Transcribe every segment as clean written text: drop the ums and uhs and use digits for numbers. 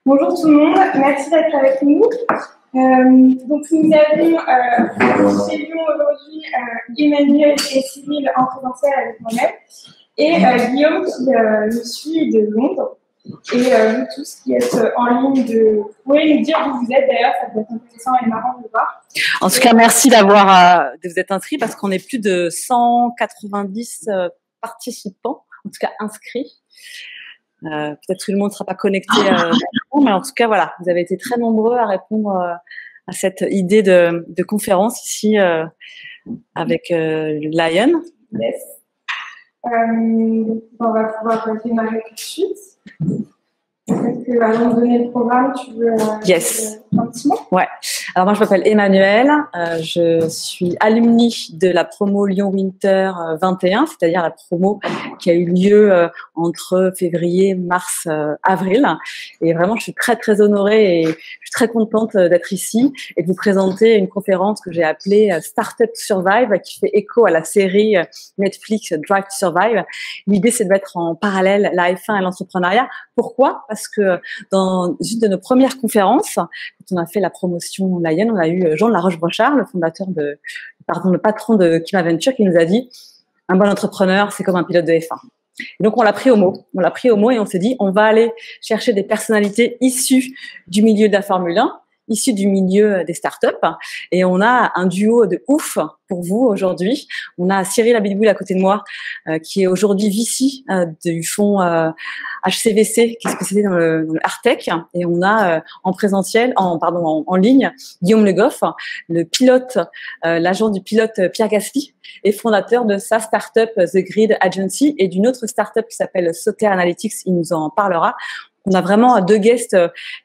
Bonjour tout le monde, merci d'être avec nous. Donc nous avons chez Lyon aujourd'hui Emmanuel et Cyril en présentiel avec moi-même et Guillaume qui nous suit de Londres et vous tous qui êtes en ligne vous pouvez nous dire où vous êtes d'ailleurs, ça peut être intéressant et marrant de voir. En tout cas, merci de vous être inscrits parce qu'on est plus de 190 participants, en tout cas inscrits. Peut-être que tout le monde ne sera pas connecté, mais en tout cas, voilà, vous avez été très nombreux à répondre à cette idée de conférence ici avec Lion. Yes. On va pouvoir démarrer tout de suite. Peut-être qu'avant de donner le programme, tu veux yes. Un petit mot? Ouais. Alors moi, je m'appelle Emmanuel. Je suis alumni de la promo Lyon Winter 21, c'est-à-dire la promo qui a eu lieu entre février, mars, avril. Et vraiment, je suis très, très honorée et je suis très contente d'être ici et de vous présenter une conférence que j'ai appelée Startup Survive, qui fait écho à la série Netflix Drive to Survive. L'idée, c'est de mettre en parallèle la F1 et l'entrepreneuriat. Pourquoi? Parce que dans une de nos premières conférences, quand on a fait la promotion Lion, on a eu Jean de la Roche-Brochard, le patron de Kim Aventure, qui nous a dit un bon entrepreneur, c'est comme un pilote de F1. Et donc on l'a pris au mot. Et on s'est dit on va aller chercher des personnalités issues du milieu de la Formule 1, issues du milieu des startups, et on a un duo de ouf pour vous aujourd'hui. On a Cyril Abitboul à côté de moi, qui est aujourd'hui VC du fonds HCVC, qui est spécialisé dans le Artec, et on a en ligne Guillaume Le Goff, le pilote, l'agent du pilote Pierre Gasly, et fondateur de sa startup The Grid Agency et d'une autre startup qui s'appelle Sauter Analytics. Il nous en parlera. On a vraiment deux guests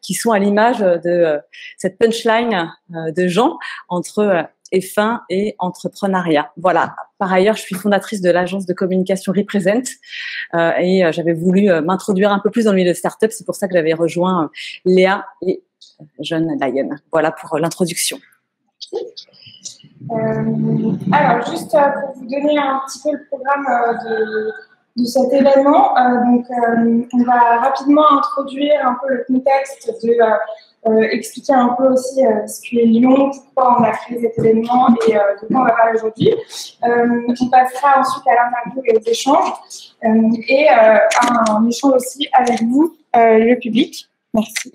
qui sont à l'image de cette punchline de Jean entre F1 et entrepreneuriat. Voilà. Par ailleurs, je suis fondatrice de l'agence de communication Represent et j'avais voulu m'introduire un peu plus dans le milieu de start-up. C'est pour ça que j'avais rejoint Léa et Jeune Lion. Voilà pour l'introduction. Alors, juste pour vous donner un petit peu le programme de cet événement, on va rapidement introduire un peu le contexte, expliquer un peu aussi ce qu'est Lyon, pourquoi on a créé cet événement et de quoi on va parler aujourd'hui. On passera ensuite à l'interview et aux échanges et un échange aussi avec vous, le public. Merci.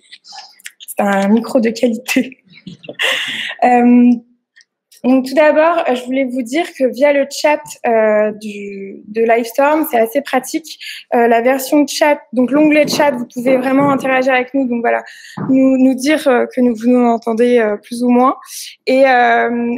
C'est un micro de qualité. Donc tout d'abord, je voulais vous dire que via le chat de Livestorm, c'est assez pratique. La version chat, donc l'onglet chat, vous pouvez vraiment interagir avec nous. Donc voilà, nous dire que vous nous entendez plus ou moins. Et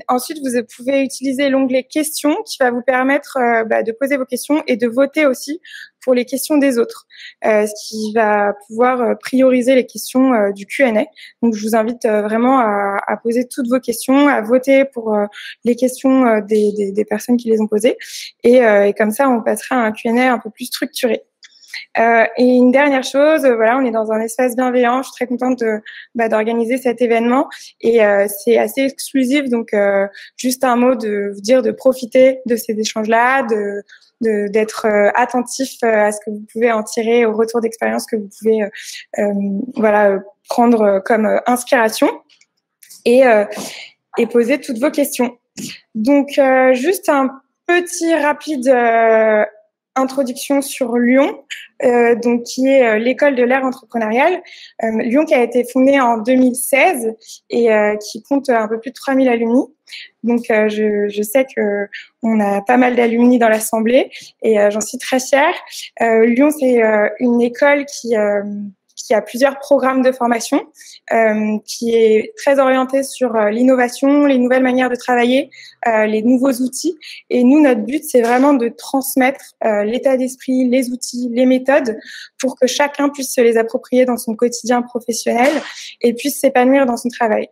ensuite, vous pouvez utiliser l'onglet questions qui va vous permettre de poser vos questions et de voter aussi pour les questions des autres, ce qui va pouvoir prioriser les questions du Q&A. Donc, je vous invite vraiment à poser toutes vos questions, à voter pour les questions des personnes qui les ont posées. Et comme ça, on passera à un Q&A un peu plus structuré. Et une dernière chose, voilà, on est dans un espace bienveillant. Je suis très contente d'organiser cet événement et c'est assez exclusif. Donc, juste un mot de vous dire de profiter de ces échanges-là, d'être attentif à ce que vous pouvez en tirer, au retour d'expérience que vous pouvez prendre comme inspiration et poser toutes vos questions. Donc, juste un petit rapide introduction sur Lyon, donc qui est l'école de l'ère entrepreneuriale. Lyon qui a été fondée en 2016 et qui compte un peu plus de 3000 alumni. Donc je sais que on a pas mal d'alumni dans l'assemblée et j'en suis très fière. Lyon c'est une école qui a plusieurs programmes de formation, qui est très orientée sur l'innovation, les nouvelles manières de travailler, les nouveaux outils. Et nous, notre but, c'est vraiment de transmettre l'état d'esprit, les outils, les méthodes pour que chacun puisse se les approprier dans son quotidien professionnel et puisse s'épanouir dans son travail.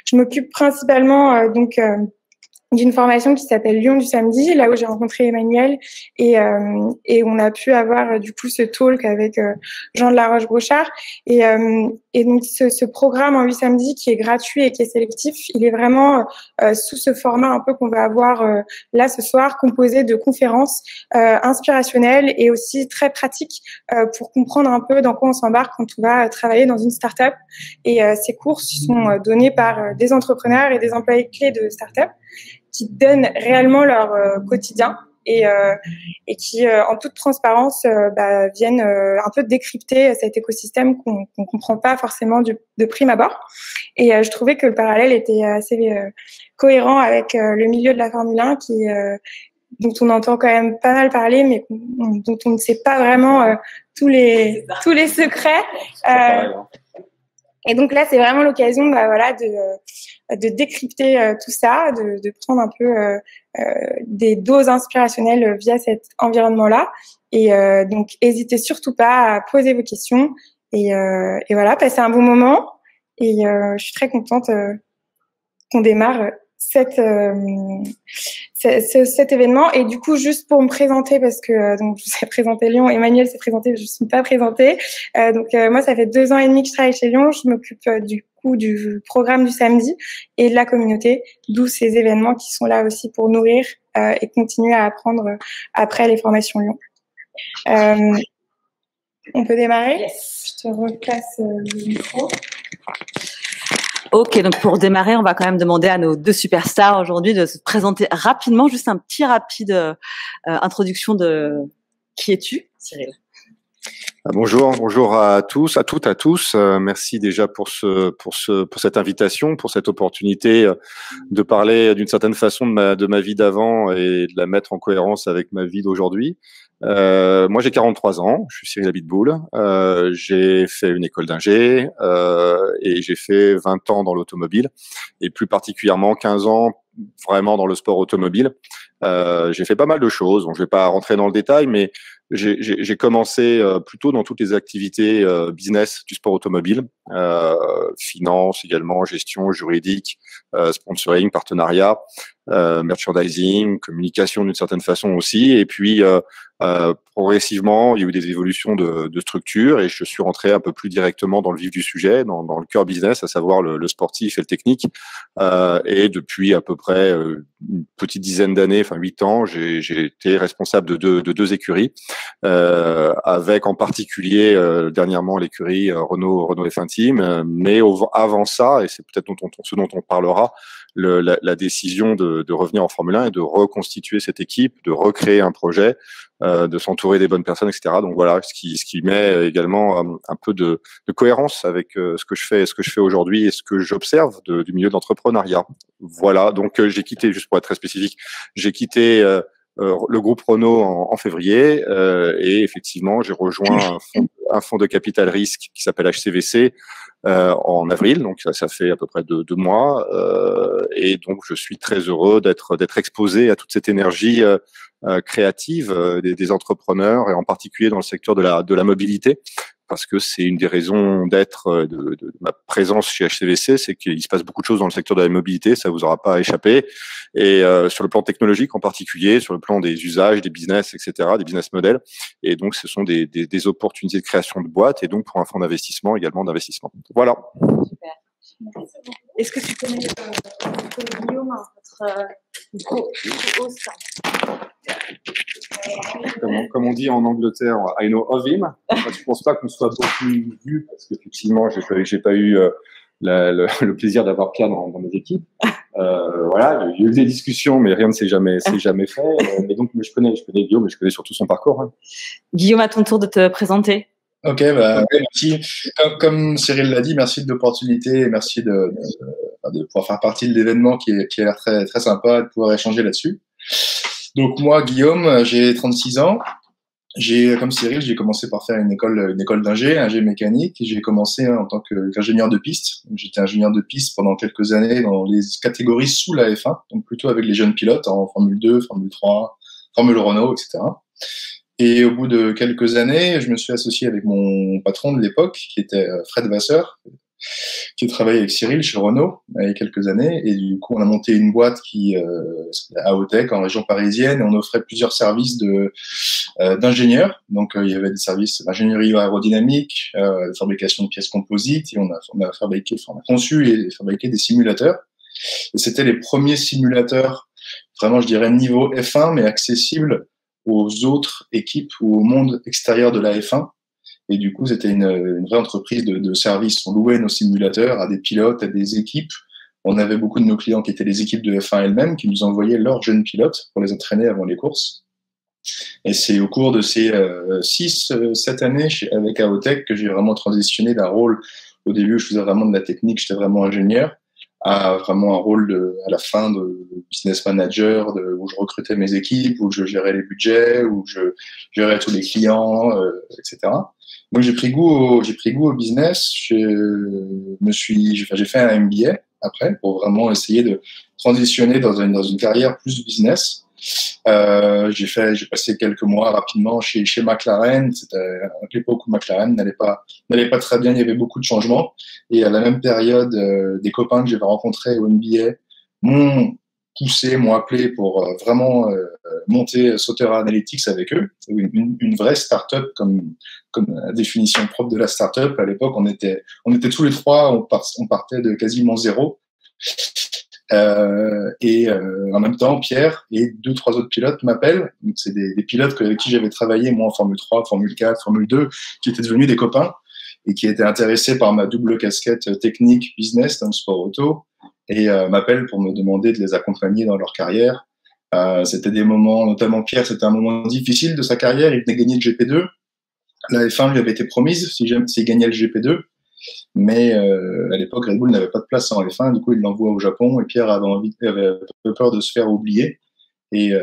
Je m'occupe principalement d'une formation qui s'appelle Lyon du samedi, là où j'ai rencontré Emmanuel et on a pu avoir du coup ce talk avec Jean de la Roche-Brochard et donc ce programme en 8 samedis qui est gratuit et qui est sélectif, il est vraiment sous ce format un peu qu'on va avoir là ce soir, composé de conférences inspirationnelles et aussi très pratiques pour comprendre un peu dans quoi on s'embarque quand on va travailler dans une start-up. Et ces cours sont donnés par des entrepreneurs et des employés clés de start-up qui donnent réellement leur quotidien et qui, en toute transparence, viennent un peu décrypter cet écosystème qu'on comprend pas forcément de prime abord. Et je trouvais que le parallèle était assez cohérent avec le milieu de la Formule 1 dont on entend quand même pas mal parler, mais dont on ne sait pas vraiment tous les secrets. Et donc là, c'est vraiment l'occasion, de décrypter tout ça, de prendre un peu des doses inspirationnelles via cet environnement-là. Et donc, n'hésitez surtout pas à poser vos questions et voilà, passer un bon moment. Et je suis très contente qu'on démarre cet événement. Et du coup, juste pour me présenter, parce que donc je vous ai présenté Lyon, Emmanuel s'est présenté, je ne suis pas présentée. Moi, ça fait 2 ans et demi que je travaille chez Lyon. Je m'occupe du programme du samedi et de la communauté, d'où ces événements qui sont là aussi pour nourrir et continuer à apprendre après les formations Lyon. On peut démarrer? Yes. Je te replace le micro. Ok, donc pour démarrer, on va quand même demander à nos 2 superstars aujourd'hui de se présenter rapidement, juste un petit rapide introduction de qui es-tu, Cyril? Bonjour à tous, à toutes, à tous. Merci déjà pour cette invitation, pour cette opportunité de parler d'une certaine façon de ma vie d'avant et de la mettre en cohérence avec ma vie d'aujourd'hui. Moi, j'ai 43 ans, je suis Cyril Abitboul. J'ai fait une école d'ingé et j'ai fait 20 ans dans l'automobile et plus particulièrement 15 ans vraiment dans le sport automobile. J'ai fait pas mal de choses. Bon, je vais pas rentrer dans le détail, mais j'ai commencé plutôt dans toutes les activités business du sport automobile, finance également, gestion, juridique, sponsoring, partenariat, merchandising, communication d'une certaine façon aussi. Et puis progressivement, il y a eu des évolutions de structure et je suis rentré un peu plus directement dans le vif du sujet, dans le cœur business, à savoir le sportif et le technique. Et depuis à peu près une petite dizaine d'années, enfin 8 ans, j'ai été responsable de deux écuries, avec en particulier dernièrement l'écurie Renault F1 Team. Mais avant ça, et c'est peut-être ce dont on parlera, la décision de revenir en Formule 1 et de reconstituer cette équipe, de recréer un projet, de s'entourer des bonnes personnes, etc. Donc voilà, ce qui met également un peu de cohérence avec ce que je fais aujourd'hui et ce que j'observe du milieu de l'entrepreneuriat. Voilà, donc j'ai quitté, juste pour être très spécifique, j'ai quitté le groupe Renault en février et effectivement j'ai rejoint un fonds de capital risque qui s'appelle HCVC en avril, donc ça fait à peu près 2 mois et donc je suis très heureux d'être exposé à toute cette énergie créative des entrepreneurs et en particulier dans le secteur de la mobilité, parce que c'est une des raisons d'être de ma présence chez HCVC, c'est qu'il se passe beaucoup de choses dans le secteur de la mobilité, ça vous aura pas échappé, et sur le plan technologique en particulier, sur le plan des usages, des business, etc., des business models, et donc ce sont des opportunités de création de boîtes, et donc pour un fonds d'investissement également d'investissement. Voilà. Super. Est-ce que tu connais Guillaume, notre host? Comme on dit en Angleterre, I know of him. Je pense pas qu'on soit beaucoup vu parce qu'effectivement, j'ai pas eu le plaisir d'avoir Pierre dans mes équipes. Voilà, il y a eu des discussions, mais rien ne s'est jamais fait. Mais donc, je connais Guillaume, mais je connais surtout son parcours. Hein. Guillaume, à ton tour de te présenter. Ok, merci. Comme Cyril l'a dit, merci de l'opportunité et merci de pouvoir faire partie de l'événement qui a l'air très, très sympa et de pouvoir échanger là-dessus. Donc moi, Guillaume, j'ai 36 ans. Comme Cyril, j'ai commencé par faire une école d'ingé mécanique. J'ai commencé en tant qu'ingénieur de piste. J'étais ingénieur de piste pendant quelques années dans les catégories sous la F1, donc plutôt avec les jeunes pilotes en Formule 2, Formule 3, Formule Renault, etc. Et au bout de quelques années, je me suis associé avec mon patron de l'époque, qui était Fred Vasseur, qui travaillait avec Cyril chez Renault il y a quelques années. Et du coup, on a monté une boîte qui AOTech en région parisienne, et on offrait plusieurs services d'ingénieurs. Donc, il y avait des services d'ingénierie aérodynamique, de fabrication de pièces composites, et on a conçu et fabriqué des simulateurs. Et c'était les premiers simulateurs, vraiment, je dirais, niveau F1, mais accessibles aux autres équipes ou au monde extérieur de la F1. Et du coup, c'était une vraie entreprise de service. On louait nos simulateurs à des pilotes, à des équipes. On avait beaucoup de nos clients qui étaient les équipes de F1 elles-mêmes, qui nous envoyaient leurs jeunes pilotes pour les entraîner avant les courses. Et c'est au cours de ces 6-7 années avec AOTech que j'ai vraiment transitionné d'un rôle, au début, je faisais vraiment de la technique, j'étais vraiment ingénieur, à vraiment un rôle à la fin de business manager, où je recrutais mes équipes, où je gérais les budgets, où je gérais tous les clients, etc. Donc j'ai pris goût au business. J'ai fait un MBA après pour vraiment essayer de transitionner dans une carrière plus business. J'ai passé quelques mois rapidement chez McLaren. C'était à l'époque où McLaren n'allait pas très bien. Il y avait beaucoup de changements. Et à la même période, des copains que j'avais rencontrés au MBA m'ont appelé pour vraiment monter Sauter Analytics avec eux. Une vraie start-up comme la définition propre de la start-up. À l'époque, on était tous les trois, on partait de quasiment zéro. En même temps, Pierre et 2-3 autres pilotes m'appellent. Donc, c'est des pilotes avec qui j'avais travaillé, moi, en Formule 3, Formule 4, Formule 2, qui étaient devenus des copains et qui étaient intéressés par ma double casquette technique, business dans le sport auto, et m'appellent pour me demander de les accompagner dans leur carrière. C'était des moments, notamment Pierre, c'était un moment difficile de sa carrière. Il venait gagner le GP2. La F1 lui avait été promise s'il gagnait le GP2. Mais à l'époque, Red Bull n'avait pas de place en F1, du coup, il l'envoie au Japon, et Pierre avait un peu peur de se faire oublier, et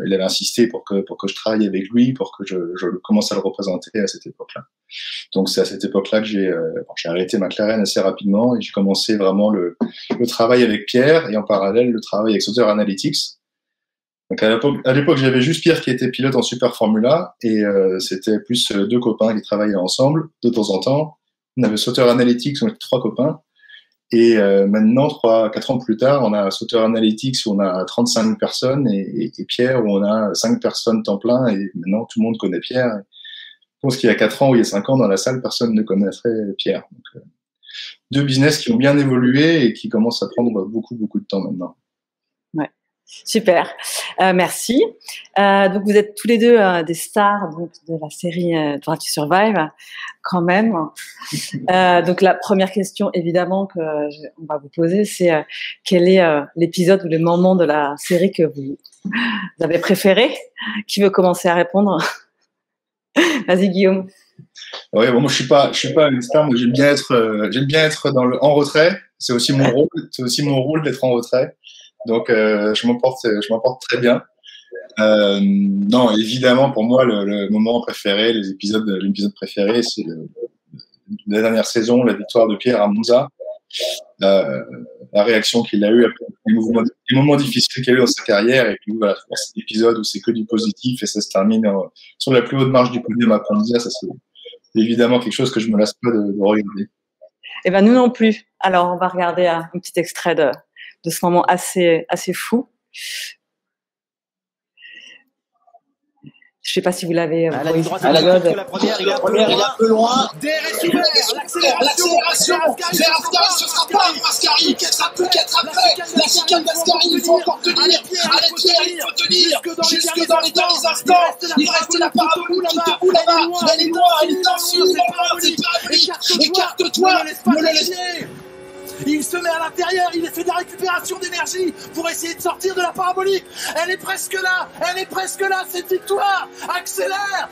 il avait insisté pour que je travaille avec lui, pour que je commence à le représenter à cette époque-là. Donc c'est à cette époque-là que j'ai arrêté McLaren assez rapidement, et j'ai commencé vraiment le travail avec Pierre, et en parallèle le travail avec Sauter Analytics. Donc à l'époque, j'avais juste Pierre qui était pilote en Super Formula, et c'était plus deux copains qui travaillaient ensemble de temps en temps. On avait Sauter Analytics, on était 3 copains. Et maintenant, 3-4 ans plus tard, on a Sauter Analytics où on a 35 personnes, et Pierre où on a 5 personnes temps plein, et maintenant tout le monde connaît Pierre. Je pense qu'il y a 4 ans ou il y a 5 ans, dans la salle, personne ne connaîtrait Pierre. Donc, 2 business qui ont bien évolué et qui commencent à prendre beaucoup, beaucoup de temps maintenant. Ouais. Super, merci. Donc vous êtes tous les deux des stars donc, de la série Drive to Survive, quand même. Donc la première question, évidemment, on va vous poser, c'est quel est l'épisode ou le moment de la série que vous avez préféré? Qui veut commencer à répondre? Vas-y, Guillaume. Ouais, bon, moi je suis pas une star, mais j'aime bien être en retrait. C'est aussi mon rôle d'être en retrait. Donc, je m'en porte très bien. Non, évidemment, pour moi, le moment préféré, l'épisode préféré, c'est la dernière saison, la victoire de Pierre à Monza. La réaction qu'il a eue après les moments difficiles qu'il a eu dans sa carrière, et puis voilà, cet épisode où c'est que du positif et ça se termine sur la plus haute marche du podium à Monza, ça c'est évidemment quelque chose que je me lasse pas de regarder. Eh ben nous non plus. Alors on va regarder un petit extrait de ce moment assez fou. Je sais pas si vous l'avez. La ligne droite, la première, il est un peu loin. DRS ouvert, l'accélération. Vers Ascari, ce sera pas Ascari. Ça peut qu'être après. La chicane d'Ascari, il faut encore tenir. Allez Pierre, il faut tenir. Jusque dans les derniers instants. Il reste la parabole qui te boule là-bas. Elle est loin, elle est en dessous. C'est pas lui. Écarte-toi, ne le laisse pas. Il se met à l'intérieur, il fait de la récupération d'énergie pour essayer de sortir de la parabolique. Elle est presque là, cette victoire. Accélère.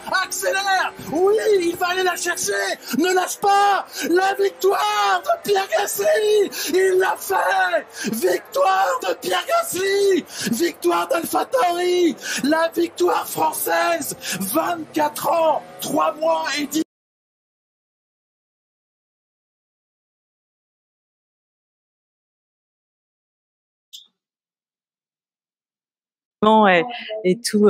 Oui, il va aller la chercher. Ne lâche pas. La victoire de Pierre Gasly. Il l'a fait. Victoire de Pierre Gasly. Victoire d'AlphaTauri. La victoire française. 24 ans, 3 mois et 10. Et tout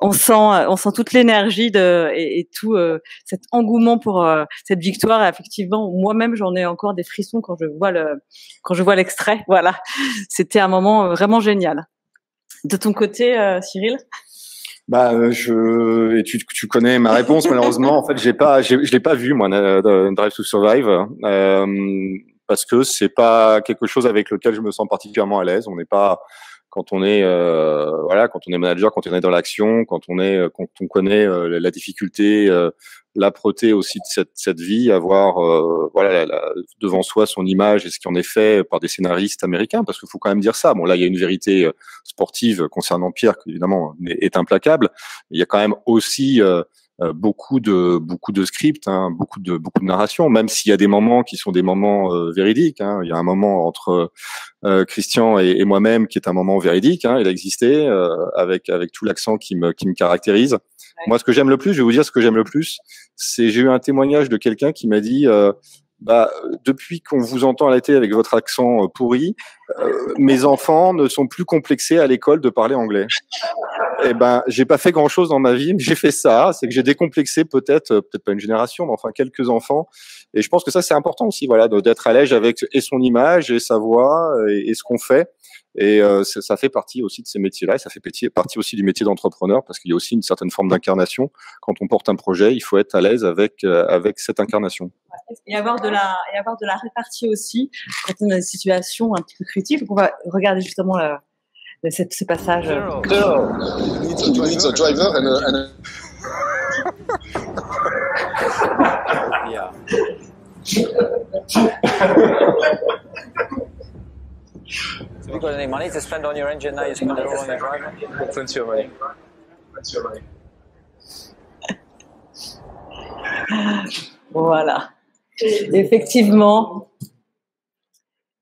on sent toute l'énergie et tout cet engouement pour cette victoire. Et effectivement, moi-même, j'en ai encore des frissons quand je vois l'extrait. Voilà, c'était un moment vraiment génial. De ton côté, Cyril? Tu connais ma réponse malheureusement. En fait, je l'ai pas vu moi, Drive to Survive, parce que c'est pas quelque chose avec lequel je me sens particulièrement à l'aise. On n'est pas quand on est quand on est manager, quand on est dans l'action, quand on connaît la difficulté, l'âpreté aussi de cette vie, avoir devant soi son image et ce qui en est fait par des scénaristes américains, parce qu'il faut quand même dire ça. Bon, là il y a une vérité sportive concernant Pierre qui évidemment est implacable, mais il y a quand même aussi beaucoup de scripts, hein, beaucoup de narration, même s'il y a des moments qui sont des moments véridiques. Hein. Il y a un moment entre Christian et moi-même qui est un moment véridique. Hein, il a existé avec tout l'accent qui me caractérise. Ouais. Moi, ce que j'aime le plus, je vais vous dire ce que j'aime le plus, c'est j'ai eu un témoignage de quelqu'un qui m'a dit depuis qu'on vous entend à la télé avec votre accent pourri, mes enfants ne sont plus complexés à l'école de parler anglais. Eh ben, j'ai pas fait grand chose dans ma vie, mais j'ai fait ça. C'est que j'ai décomplexé peut-être pas une génération, mais enfin quelques enfants. Et je pense que ça, c'est important aussi, voilà, d'être à l'aise avec et son image et sa voix et ce qu'on fait. Et ça fait partie aussi de ces métiers-là. Et ça fait partie aussi du métier d'entrepreneur parce qu'il y a aussi une certaine forme d'incarnation. Quand on porte un projet, il faut être à l'aise avec cette incarnation. Et avoir de la répartie aussi quand on a des situations un petit peu critiques. Donc on va regarder justement ce passage. You need a driver and a... Yeah. So you got any money to spend on your engine now? You spend it all on your driver? Plenty of money. Voilà.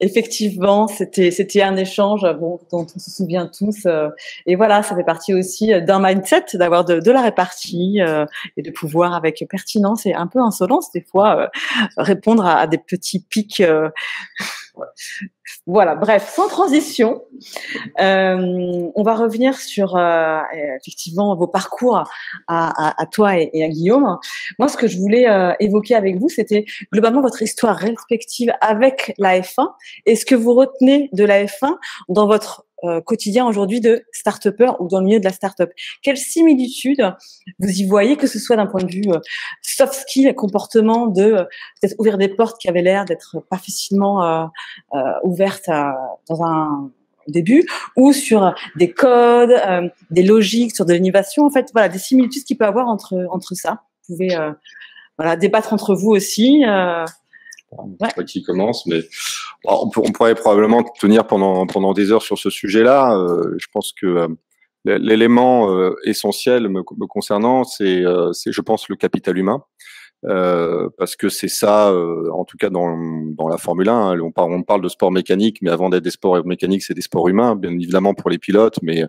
Effectivement, c'était un échange dont on se souvient tous. Et voilà, ça fait partie aussi d'un mindset, d'avoir de la répartie et de pouvoir, avec pertinence et un peu insolence, des fois, répondre à des petits pics. Voilà, bref, sans transition, on va revenir sur effectivement vos parcours à toi et à Guillaume. Moi, ce que je voulais évoquer avec vous, c'était globalement votre histoire respective avec la F1 et ce que vous retenez de la F1 dans votre quotidien aujourd'hui de start-upper ou dans le milieu de la start-up. Quelles similitudes vous y voyez, que ce soit d'un point de vue soft skill, comportement, de peut-être ouvrir des portes qui avaient l'air d'être pas facilement ouvertes dans un début, ou sur des codes, des logiques, sur de l'innovation. En fait, voilà, des similitudes qu'il peut y avoir entre ça. Vous pouvez débattre entre vous aussi. Je sais pas qui commence, mais on pourrait probablement tenir pendant des heures sur ce sujet-là. Je pense que l'élément essentiel me concernant, c'est je pense le capital humain, parce que c'est ça, en tout cas dans la Formule 1. Hein, on parle de sport mécanique, mais avant d'être des sports mécaniques, c'est des sports humains, bien évidemment pour les pilotes, mais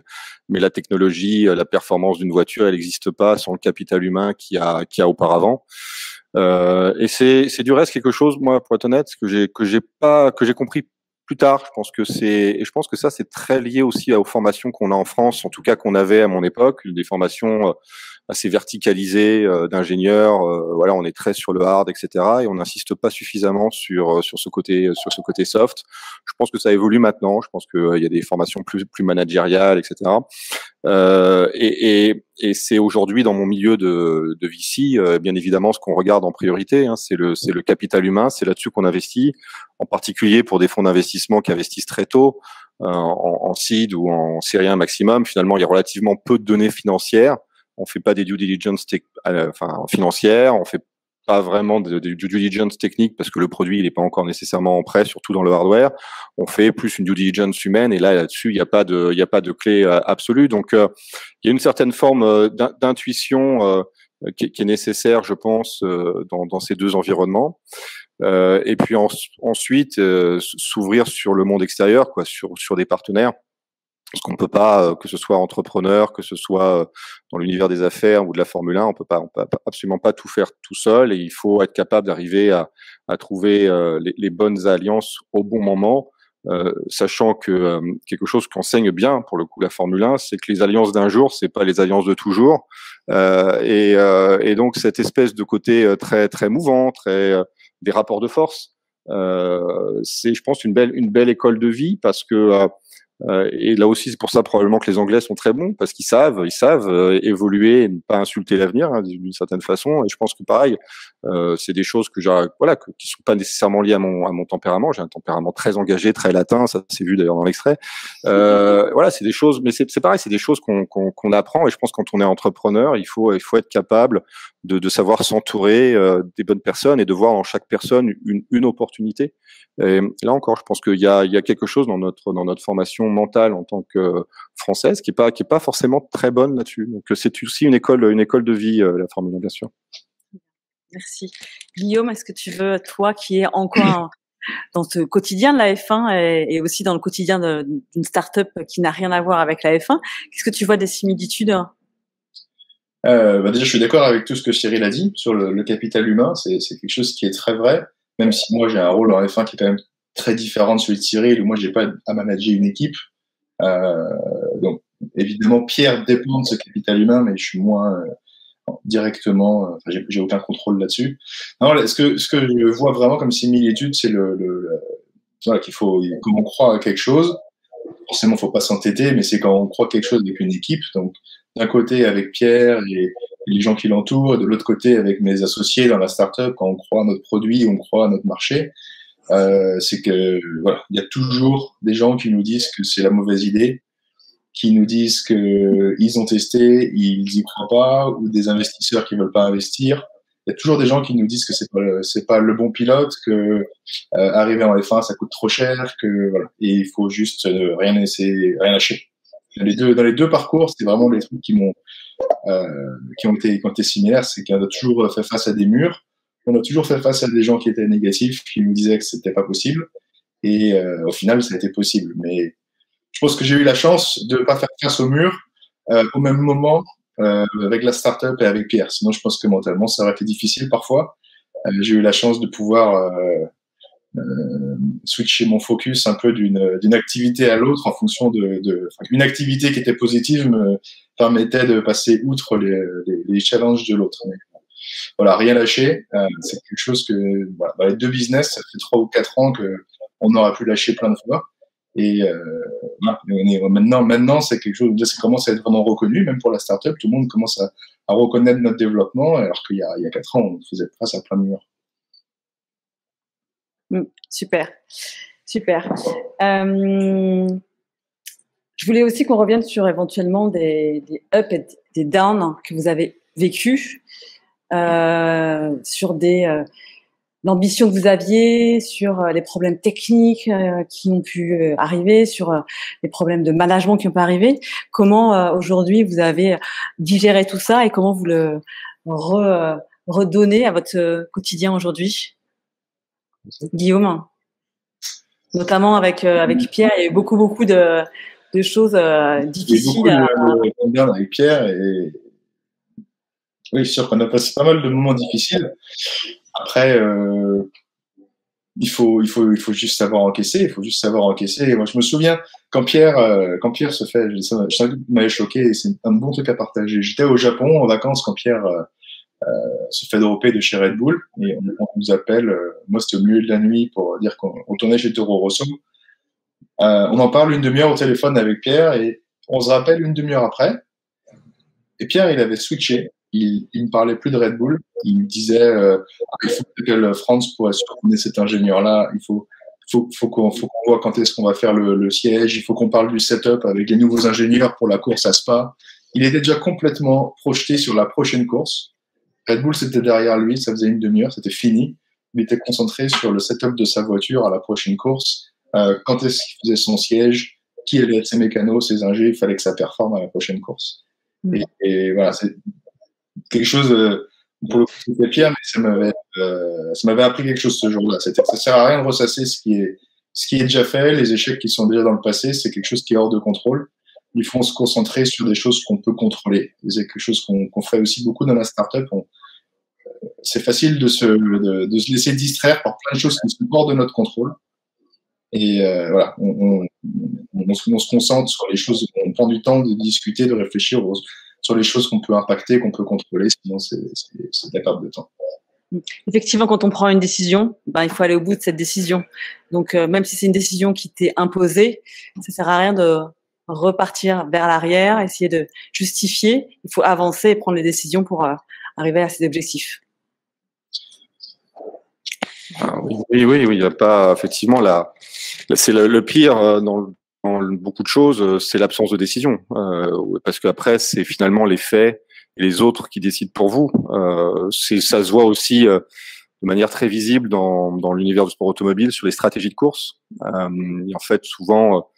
la technologie, la performance d'une voiture, elle n'existe pas sans le capital humain qu'il y a auparavant. Et c'est du reste quelque chose, moi, pour être honnête, que j'ai compris plus tard. Je pense que ça, c'est très lié aussi aux formations qu'on a en France, en tout cas qu'on avait à mon époque, des formations assez verticalisées d'ingénieurs. Voilà, on est très sur le hard, etc. Et on n'insiste pas suffisamment sur ce côté soft. Je pense que ça évolue maintenant. Je pense qu'il y a des formations plus managériales, etc. Et c'est aujourd'hui dans mon milieu de VC, bien évidemment, ce qu'on regarde en priorité, hein, c'est le capital humain, c'est là-dessus qu'on investit, en particulier pour des fonds d'investissement qui investissent très tôt, en seed ou en série 1 maximum. Finalement, il y a relativement peu de données financières. On fait pas des due diligence financières, on fait pas vraiment de due diligence technique parce que le produit il est pas encore nécessairement prêt, surtout dans le hardware. On fait plus une due diligence humaine et là-dessus il y a pas de clé absolue. Donc il y a une certaine forme d'intuition qui est nécessaire, je pense, dans ces deux environnements. Et puis ensuite s'ouvrir sur le monde extérieur, quoi, sur des partenaires. Parce qu'on peut pas, que ce soit entrepreneur, que ce soit dans l'univers des affaires ou de la Formule 1, on peut absolument pas tout faire tout seul et il faut être capable d'arriver à trouver les bonnes alliances au bon moment sachant que quelque chose qu'enseigne bien pour le coup la Formule 1, c'est que les alliances d'un jour, c'est pas les alliances de toujours, et donc cette espèce de côté très très mouvant, très des rapports de force, c'est, je pense, une belle école de vie parce que et là aussi, c'est pour ça probablement que les Anglais sont très bons parce qu'ils savent évoluer et ne pas insulter l'avenir d'une certaine façon. Et je pense que pareil, c'est des choses que qui sont pas nécessairement liées à mon tempérament. J'ai un tempérament très engagé, très latin. Ça s'est vu d'ailleurs dans l'extrait. Voilà, c'est des choses, mais c'est pareil, c'est des choses qu'on apprend. Et je pense que quand on est entrepreneur, il faut être capable de savoir s'entourer des bonnes personnes et de voir en chaque personne une opportunité. Et là encore, je pense qu'il y a quelque chose dans notre formation mentale en tant que française qui est pas forcément très bonne là-dessus. Donc c'est aussi une école de vie, la Formule 1, bien sûr. Merci. Guillaume, est-ce que tu veux, toi qui es encore dans ce quotidien de la F1 et aussi dans le quotidien d'une start-up qui n'a rien à voir avec la F1, qu'est-ce que tu vois des similitudes? Déjà, je suis d'accord avec tout ce que Cyril a dit sur le capital humain. C'est quelque chose qui est très vrai. Même si moi j'ai un rôle en F1 qui est quand même très différent de celui de Cyril, où moi j'ai pas à manager une équipe. Donc évidemment Pierre dépend de ce capital humain, mais je suis moins directement. Enfin, j'ai aucun contrôle là-dessus. Non, ce que je vois vraiment comme similitude, c'est voilà, quand on croit à quelque chose. Forcément, faut pas s'entêter, mais c'est quand on croit quelque chose avec une équipe. Donc d'un côté avec Pierre et les gens qui l'entourent, et de l'autre côté avec mes associés dans la startup, quand on croit à notre produit, on croit à notre marché, c'est que voilà, il y a toujours des gens qui nous disent que c'est la mauvaise idée, qui nous disent que ils ont testé, ils y croient pas, ou des investisseurs qui veulent pas investir. Il y a toujours des gens qui nous disent que c'est pas le bon pilote, que arriver en F1 ça coûte trop cher, que voilà, et il faut juste rien lâcher. Dans les deux parcours, c'est vraiment les trucs qui ont été similaires, c'est qu'on a toujours fait face à des murs, on a toujours fait face à des gens qui étaient négatifs, qui nous disaient que c'était pas possible, et au final, ça a été possible. Mais je pense que j'ai eu la chance de pas faire face au mur au même moment avec la startup et avec Pierre. Sinon, je pense que mentalement, ça aurait été difficile parfois. J'ai eu la chance de pouvoir switcher mon focus un peu d'une activité à l'autre en fonction une activité qui était positive me permettait de passer outre les challenges de l'autre. Voilà, rien lâcher, c'est quelque chose que voilà, dans les deux business, ça fait 3 ou 4 ans que on aurait pu lâcher plein de fois. Et voilà, maintenant, c'est quelque chose, ça commence à être vraiment reconnu, même pour la startup, tout le monde commence à reconnaître notre développement, alors qu'il y a 4 ans, on faisait face à plein de murs. Super. Je voulais aussi qu'on revienne sur éventuellement des ups et des downs que vous avez vécus, sur l'ambition que vous aviez, sur les problèmes techniques qui ont pu arriver, sur les problèmes de management qui ont pu arriver. Comment aujourd'hui vous avez digéré tout ça et comment vous le redonnez à votre quotidien aujourd'hui? Guillaume, notamment avec Pierre, il y a eu beaucoup de choses difficiles. Avec Pierre et oui, c'est sûr qu'on a passé pas mal de moments difficiles. Après, il faut juste savoir encaisser. Il faut juste savoir encaisser. Et moi, je me souviens quand Pierre se fait, ça m'avait choqué. Et c'est un bon truc à partager. J'étais au Japon en vacances quand Pierre se fait dropper de chez Red Bull et on nous appelle. Moi, c'était au milieu de la nuit pour dire qu'on tournait chez Toro Rosso. On en parle une demi-heure au téléphone avec Pierre et on se rappelle une demi-heure après. Et Pierre, il avait switché. Il ne parlait plus de Red Bull. Il me disait il faut que France pour assurer cet ingénieur-là. Il faut qu'on voit quand est-ce qu'on va faire le siège. Il faut qu'on parle du setup avec les nouveaux ingénieurs pour la course à Spa. Il était déjà complètement projeté sur la prochaine course. Red Bull, c'était derrière lui. Ça faisait une demi-heure. C'était fini. Il était concentré sur le setup de sa voiture à la prochaine course. Quand est-ce qu'il faisait son siège, qui allaient être ses mécanos, ses ingés, il fallait que ça performe à la prochaine course. Et voilà, c'est quelque chose, pour le coup, c'était Pierre, mais ça m'avait appris quelque chose ce jour-là. Ça sert à rien de ressasser ce qui est déjà fait, les échecs qui sont déjà dans le passé, c'est quelque chose qui est hors de contrôle. Il faut se concentrer sur des choses qu'on peut contrôler. C'est quelque chose qu'on fait aussi beaucoup dans la startup. C'est facile de se laisser distraire par plein de choses qui sont hors de notre contrôle. Et voilà, on se concentre sur les choses, on prend du temps de discuter, de réfléchir sur les choses qu'on peut impacter, qu'on peut contrôler, sinon c'est de la perte de temps. Effectivement, quand on prend une décision, il faut aller au bout de cette décision. Donc, même si c'est une décision qui t'est imposée, ça sert à rien de repartir vers l'arrière, essayer de justifier. Il faut avancer et prendre les décisions pour arriver à ses objectifs. Oui, il n'y a pas, effectivement, c'est le pire dans beaucoup de choses, c'est l'absence de décision. Parce qu'après, c'est finalement les faits et les autres qui décident pour vous. Ça se voit aussi de manière très visible dans l'univers du sport automobile sur les stratégies de course. Et en fait, souvent,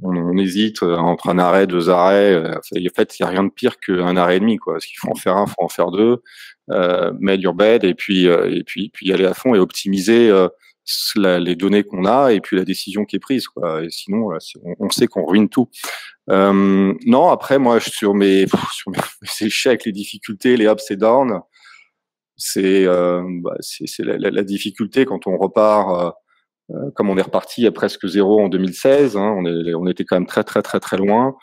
on hésite entre un arrêt, 2 arrêts. En fait, il n'y a rien de pire qu'un arrêt et demi, quoi. Parce qu'il faut en faire un, il faut en faire 2, made your bed, et puis y aller à fond et optimiser les données qu'on a et puis la décision qui est prise, quoi. Et sinon, on sait qu'on ruine tout. Non, après, moi, sur mes échecs, les difficultés, les ups et downs, c'est la difficulté quand on repart. Comme on est reparti à presque 0 en 2016, on était quand même très très très très loin.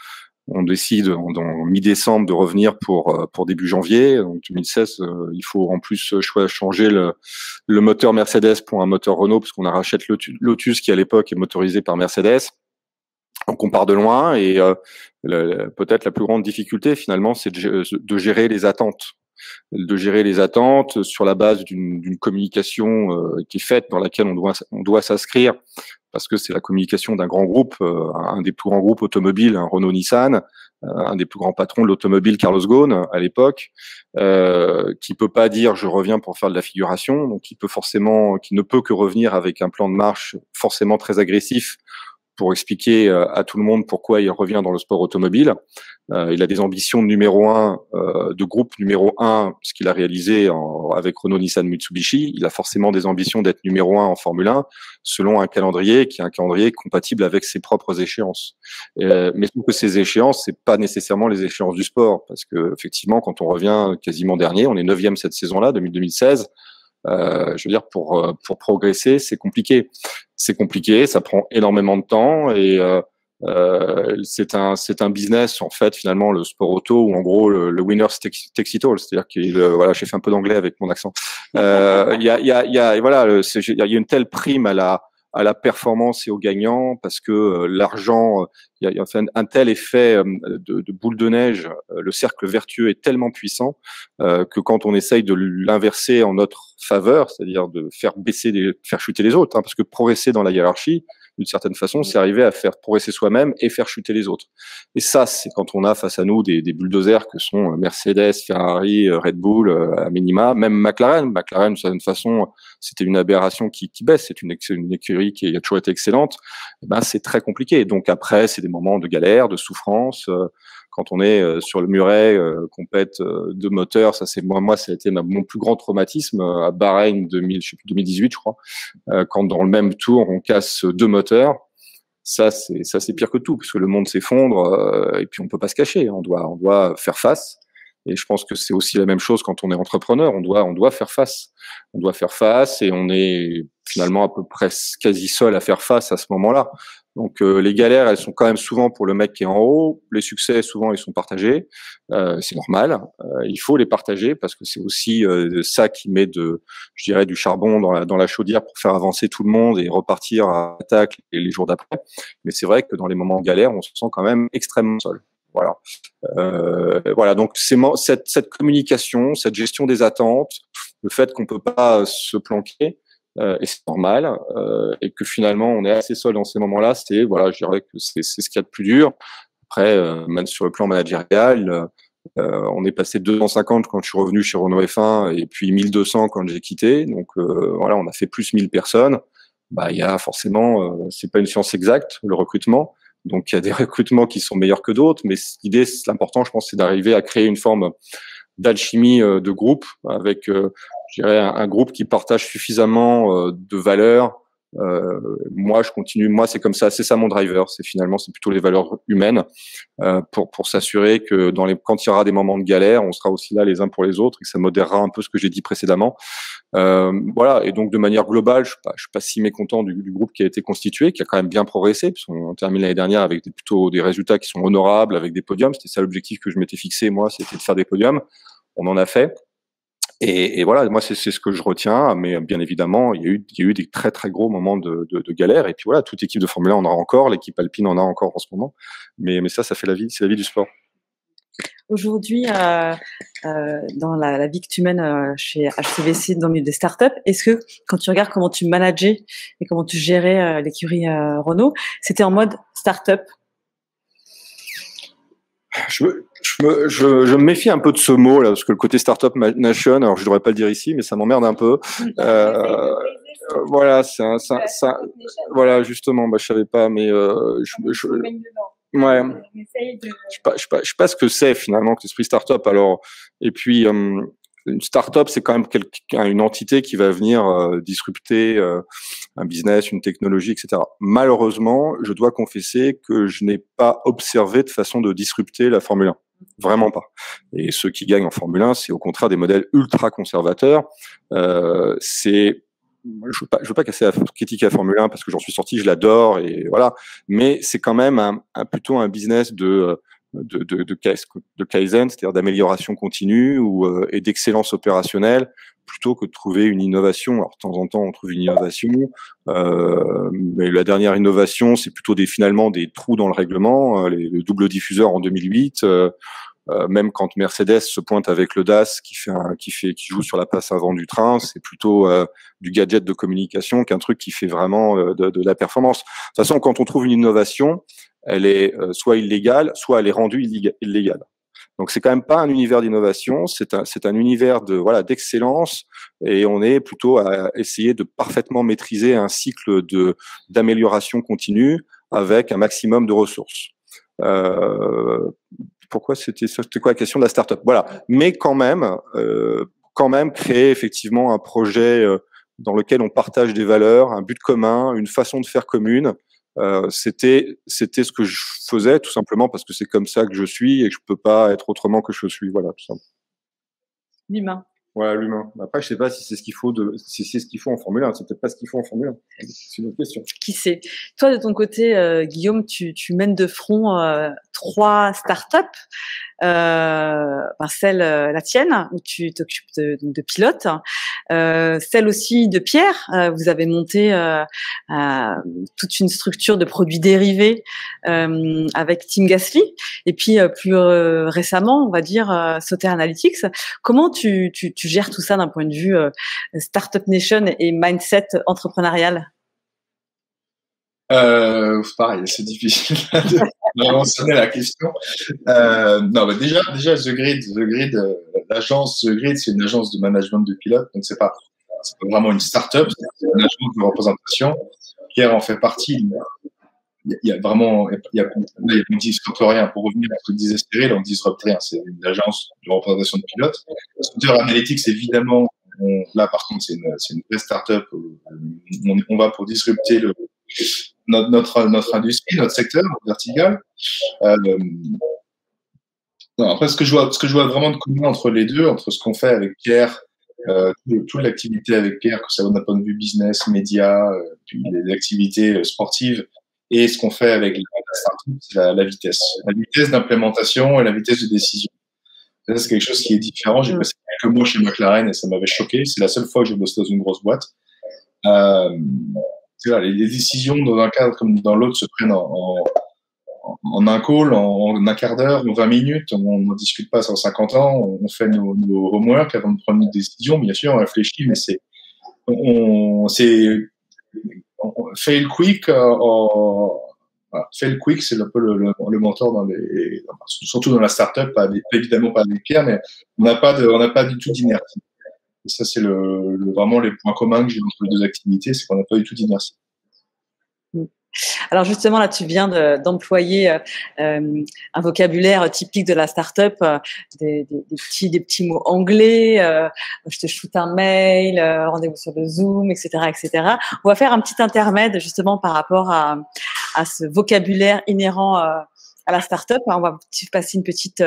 On décide en mi-décembre de revenir pour début janvier. Donc 2016, il faut en plus changer le moteur Mercedes pour un moteur Renault, parce qu'on a racheté Lotus qui à l'époque est motorisé par Mercedes. Donc on part de loin et peut-être la plus grande difficulté finalement, c'est de gérer les attentes. De gérer les attentes sur la base d'une communication qui est faite, dans laquelle on doit s'inscrire, parce que c'est la communication d'un grand groupe, un des plus grands groupes automobiles, un Renault-Nissan, un des plus grands patrons de l'automobile, Carlos Ghosn, à l'époque, qui peut pas dire je reviens pour faire de la figuration, donc qui ne peut que revenir avec un plan de marche forcément très agressif pour expliquer à tout le monde pourquoi il revient dans le sport automobile. Il a des ambitions de numéro 1, de groupe numéro 1, ce qu'il a réalisé avec Renault, Nissan, Mitsubishi. Il a forcément des ambitions d'être numéro 1 en Formule 1, selon un calendrier qui est un calendrier compatible avec ses propres échéances. Mais je trouve que ces échéances, c'est pas nécessairement les échéances du sport, parce que effectivement, quand on revient quasiment dernier, on est 9e cette saison-là, 2016. Je veux dire, pour progresser, c'est compliqué. C'est compliqué, ça prend énormément de temps et c'est un business en fait finalement, le sport auto, où en gros le winner takes it all, c'est-à-dire voilà, j'ai fait un peu d'anglais avec mon accent. Il y a une telle prime à la performance et aux gagnants, parce que l'argent, il y a un tel effet de boule de neige, le cercle vertueux est tellement puissant que quand on essaye de l'inverser en notre faveur, c'est-à-dire de faire chuter les autres, parce que progresser dans la hiérarchie, d'une certaine façon, c'est arriver à faire progresser soi-même et faire chuter les autres. Et ça, c'est quand on a face à nous des bulldozers que sont Mercedes, Ferrari, Red Bull, à minima, même McLaren. McLaren, d'une certaine façon, c'était une aberration qui baisse. C'est une écurie qui a toujours été excellente. C'est très compliqué. Donc après, c'est des moments de galère, de souffrance. Quand on est sur le muret, qu'on pète 2 moteurs, ça a été mon plus grand traumatisme à Bahreïn 2018, je crois, quand dans le même tour on casse 2 moteurs. Ça c'est pire que tout, parce que le monde s'effondre et puis on peut pas se cacher. On doit faire face. Et je pense que c'est aussi la même chose quand on est entrepreneur. On doit faire face. On doit faire face et on est finalement à peu près quasi seul à faire face à ce moment-là. Donc les galères, elles sont quand même souvent pour le mec qui est en haut. Les succès, souvent, ils sont partagés. C'est normal. Il faut les partager, parce que c'est aussi ça qui met du charbon dans la chaudière pour faire avancer tout le monde et repartir à l'attaque les jours d'après. Mais c'est vrai que dans les moments de galère, on se sent quand même extrêmement seul. Voilà. Donc cette communication, cette gestion des attentes, le fait qu'on peut pas se planquer, et c'est normal, et que finalement on est assez seul dans ces moments-là, je dirais que c'est ce qu'il y a de plus dur. Après, même sur le plan managérial, on est passé de 250 quand je suis revenu chez Renault F1 et puis 1200 quand j'ai quitté. Donc on a fait plus 1000 personnes. Il y a forcément, c'est pas une science exacte, le recrutement. Donc il y a des recrutements qui sont meilleurs que d'autres, mais l'important, je pense, c'est d'arriver à créer une forme d'alchimie de groupe, avec un groupe qui partage suffisamment de valeurs Moi, je continue. Moi, c'est comme ça. C'est ça mon driver. C'est plutôt les valeurs humaines pour s'assurer que quand il y aura des moments de galère, on sera aussi là les uns pour les autres et que ça modérera un peu ce que j'ai dit précédemment. Voilà. Et donc, de manière globale, je suis pas si mécontent du groupe qui a été constitué, qui a quand même bien progressé, puisqu'on termine l'année dernière avec plutôt des résultats qui sont honorables, avec des podiums. C'était ça l'objectif que je m'étais fixé, moi, c'était de faire des podiums. On en a fait. Et voilà, moi c'est ce que je retiens, mais bien évidemment, il y a eu des très très gros moments de galère. Et puis voilà, toute équipe de Formule 1 en a encore, l'équipe alpine en a encore en ce moment. Mais ça fait la vie, c'est la vie du sport. Aujourd'hui, dans la vie que tu mènes chez HCVC dans le milieu des startups, est-ce que quand tu regardes comment tu manageais et comment tu gérais l'écurie Renault, c'était en mode startup? Je me méfie un peu de ce mot là, parce que le côté startup nation, alors je devrais pas le dire ici, mais ça m'emmerde un peu. Voilà, voilà justement, je savais pas, mais ouais, je sais pas ce que c'est finalement que l'esprit startup. Alors, et puis une startup, c'est quand même une entité qui va venir disrupter un business, une technologie, etc. Malheureusement, je dois confesser que je n'ai pas observé de façon de disrupter la Formule 1. Vraiment pas. Et ceux qui gagnent en Formule 1, c'est au contraire des modèles ultra conservateurs. Je veux pas casser la critique à la Formule 1 parce que j'en suis sorti, je l'adore et voilà. Mais c'est quand même plutôt un business de Kaizen, c'est-à-dire d'amélioration continue et d'excellence opérationnelle, plutôt que de trouver une innovation. Alors, de temps en temps, on trouve une innovation, mais la dernière innovation, c'est plutôt finalement des trous dans le règlement, le double diffuseur en 2008. Même quand Mercedes se pointe avec le DAS qui joue sur la place avant du train, c'est plutôt du gadget de communication qu'un truc qui fait vraiment de la performance. De toute façon, quand on trouve une innovation, elle est soit illégale, soit elle est rendue illégale. Donc c'est quand même pas un univers d'innovation, c'est un univers d'excellence, et on est plutôt à essayer de parfaitement maîtriser un cycle d'amélioration continue avec un maximum de ressources. Pourquoi c'était quoi la question de la startup? Voilà. Mais quand même créer effectivement un projet dans lequel on partage des valeurs, un but commun, une façon de faire commune. C'était ce que je faisais tout simplement parce que c'est comme ça que je suis et que je peux pas être autrement que je suis. Voilà, tout simplement. L'humain. Voilà, l'humain. Après, je sais pas si c'est ce qu'il faut en Formule 1. C'est peut-être pas ce qu'il faut en Formule 1. C'est une autre question. Qui sait? Toi, de ton côté, Guillaume, tu mènes de front 3 startups. Celle, la tienne, où tu t'occupes de pilote. Celle aussi de Pierre. Vous avez monté toute une structure de produits dérivés avec Team Gasly. Et puis, plus récemment, on va dire, Sauter Analytics. Comment tu gères tout ça d'un point de vue Startup Nation et mindset entrepreneurial? Pareil, c'est difficile de mentionner la question. Non, déjà, The Grid, l'agence The Grid, c'est une agence de management de pilotes, donc c'est pas vraiment une start-up, c'est une agence de représentation. Pierre en fait partie. Il y a on disrupte rien. Pour revenir à ce que disait Cyril, on disrupte rien. C'est une agence de représentation de pilotes. Sauter Analytics, évidemment, là, par contre, c'est une vraie start-up. On va pour disrupter notre industrie, notre secteur vertical. Après, ce que je vois vraiment de commun entre les deux, entre ce qu'on fait avec Pierre, toute l'activité avec Pierre, que ça va d'un point de vue business, média, puis les activités sportives, et ce qu'on fait avec la startup, c'est la vitesse. La vitesse d'implémentation et la vitesse de décision. Ça, c'est quelque chose qui est différent. J'ai passé quelques mois chez McLaren et ça m'avait choqué. C'est la seule fois que j'ai bossé dans une grosse boîte. Les décisions dans un cadre comme dans l'autre se prennent en un call, en un quart d'heure, en 20 minutes. On ne discute pas sur 50 ans. On fait nos homework avant de prendre une décision. Bien sûr, on réfléchit, mais fail quick. Fail quick, c'est un peu le mentor surtout dans la startup, évidemment pas avec Pierre, mais on n'a pas du tout d'inertie. Et ça, c'est vraiment les points communs que j'ai entre les deux activités, c'est qu'on n'a pas du tout d'inertie. Alors justement, là, tu viens d'employer un vocabulaire typique de la start-up, des petits mots anglais, je te shoot un mail, rendez-vous sur le Zoom, etc., etc. On va faire un petit intermède justement par rapport à ce vocabulaire inhérent à la start-up. On va passer une petite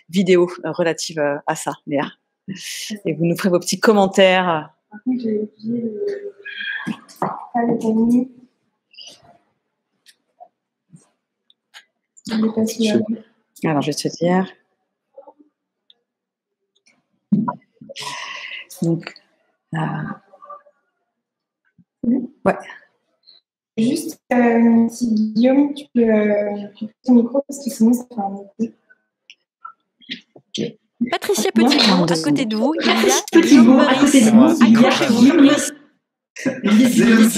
vidéo relative à ça, Léa. Et vous nous ferez vos petits commentaires. Par contre, j'ai oublié le timing. Alors, je vais te dire. Donc, ouais. Juste, si Guillaume, tu peux ton micro parce que sinon ça fait un écho. Patricia Petitbon, à côté de vous, il y a Guillaume Meurice. Accrochez-vous. C'est le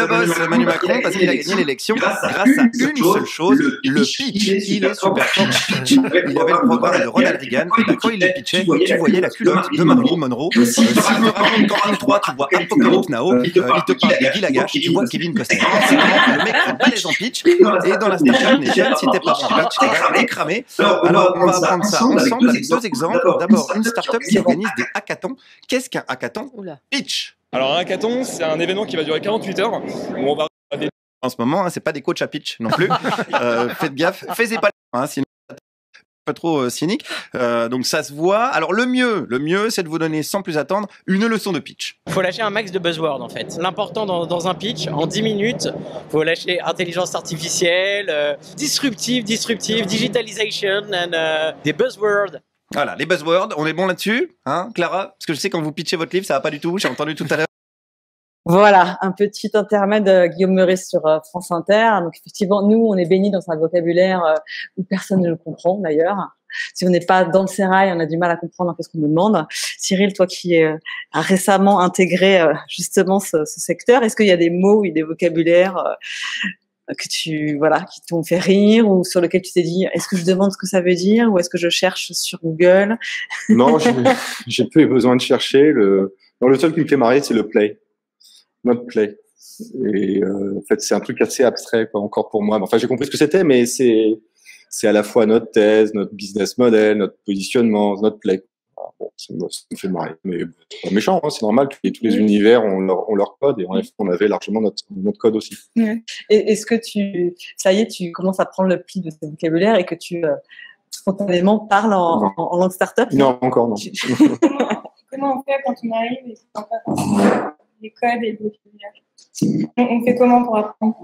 boss, Emmanuel Macron, parce qu'il a gagné l'élection grâce à une seule chose, le pitch. Il est super fort. Il avait le programme de Ronald Reagan, et quand il le pitchait, tu voyais la culotte de Marilyn Monroe. Si tu racontes Camping 3, tu vois Apocalypse Now, il te parle de Guy Lagache, tu vois Kevin Costner. C'est vraiment le mec qui est balèze en pitch, et dans la Startup Nation, si t'es pas bon en pitch, t'es cramé. Alors, on va apprendre ça ensemble avec deux exemples. D'abord, une startup qui organise des hackathons. Qu'est-ce qu'un hackathon? Pitch. Alors un hackathon, c'est un événement qui va durer 48 heures où on va... En ce moment, c'est pas des coachs à pitch non plus. Faites gaffe, faites pas sinon pas trop cynique. Donc ça se voit. Alors le mieux, c'est de vous donner sans plus attendre une leçon de pitch. Il faut lâcher un max de buzzwords en fait. L'important dans un pitch, en 10 minutes, il faut lâcher intelligence artificielle, disruptive, digitalization, and des buzzwords. Voilà, les buzzwords, on est bon là-dessus, hein, Clara? Parce que je sais quand vous pitchez votre livre, ça va pas du tout. J'ai entendu tout à l'heure. Voilà, un petit intermède de Guillaume Meurice sur France Inter. Donc effectivement, nous, on est bénis dans un vocabulaire où personne ne le comprend d'ailleurs. Si on n'est pas dans le sérail, on a du mal à comprendre un peu ce qu'on nous demande. Cyril, toi qui as récemment intégré justement ce secteur, est-ce qu'il y a des mots et des vocabulaires qui t'ont fait rire ou sur lequel tu t'es dit est-ce que je demande ce que ça veut dire ou est-ce que je cherche sur Google? Non, j'ai peu besoin de chercher. Le seul qui me fait marrer, c'est le play. Notre play. Et en fait, c'est un truc assez abstrait encore pour moi. Enfin, j'ai compris ce que c'était, mais c'est à la fois notre thèse, notre business model, notre positionnement, notre play. Bon, ça me fait marrer, mais c'est pas méchant, hein, c'est normal. Tous les univers ont leur code et en effet, on avait largement notre code aussi. Et est-ce que ça y est, tu commences à prendre le pli de ce vocabulaire et que tu spontanément parles en langue startup? Non, encore non. Comment on fait quand on arrive et qu'on n'a pas forcément les codes et le vocabulaire? On fait comment pour apprendre?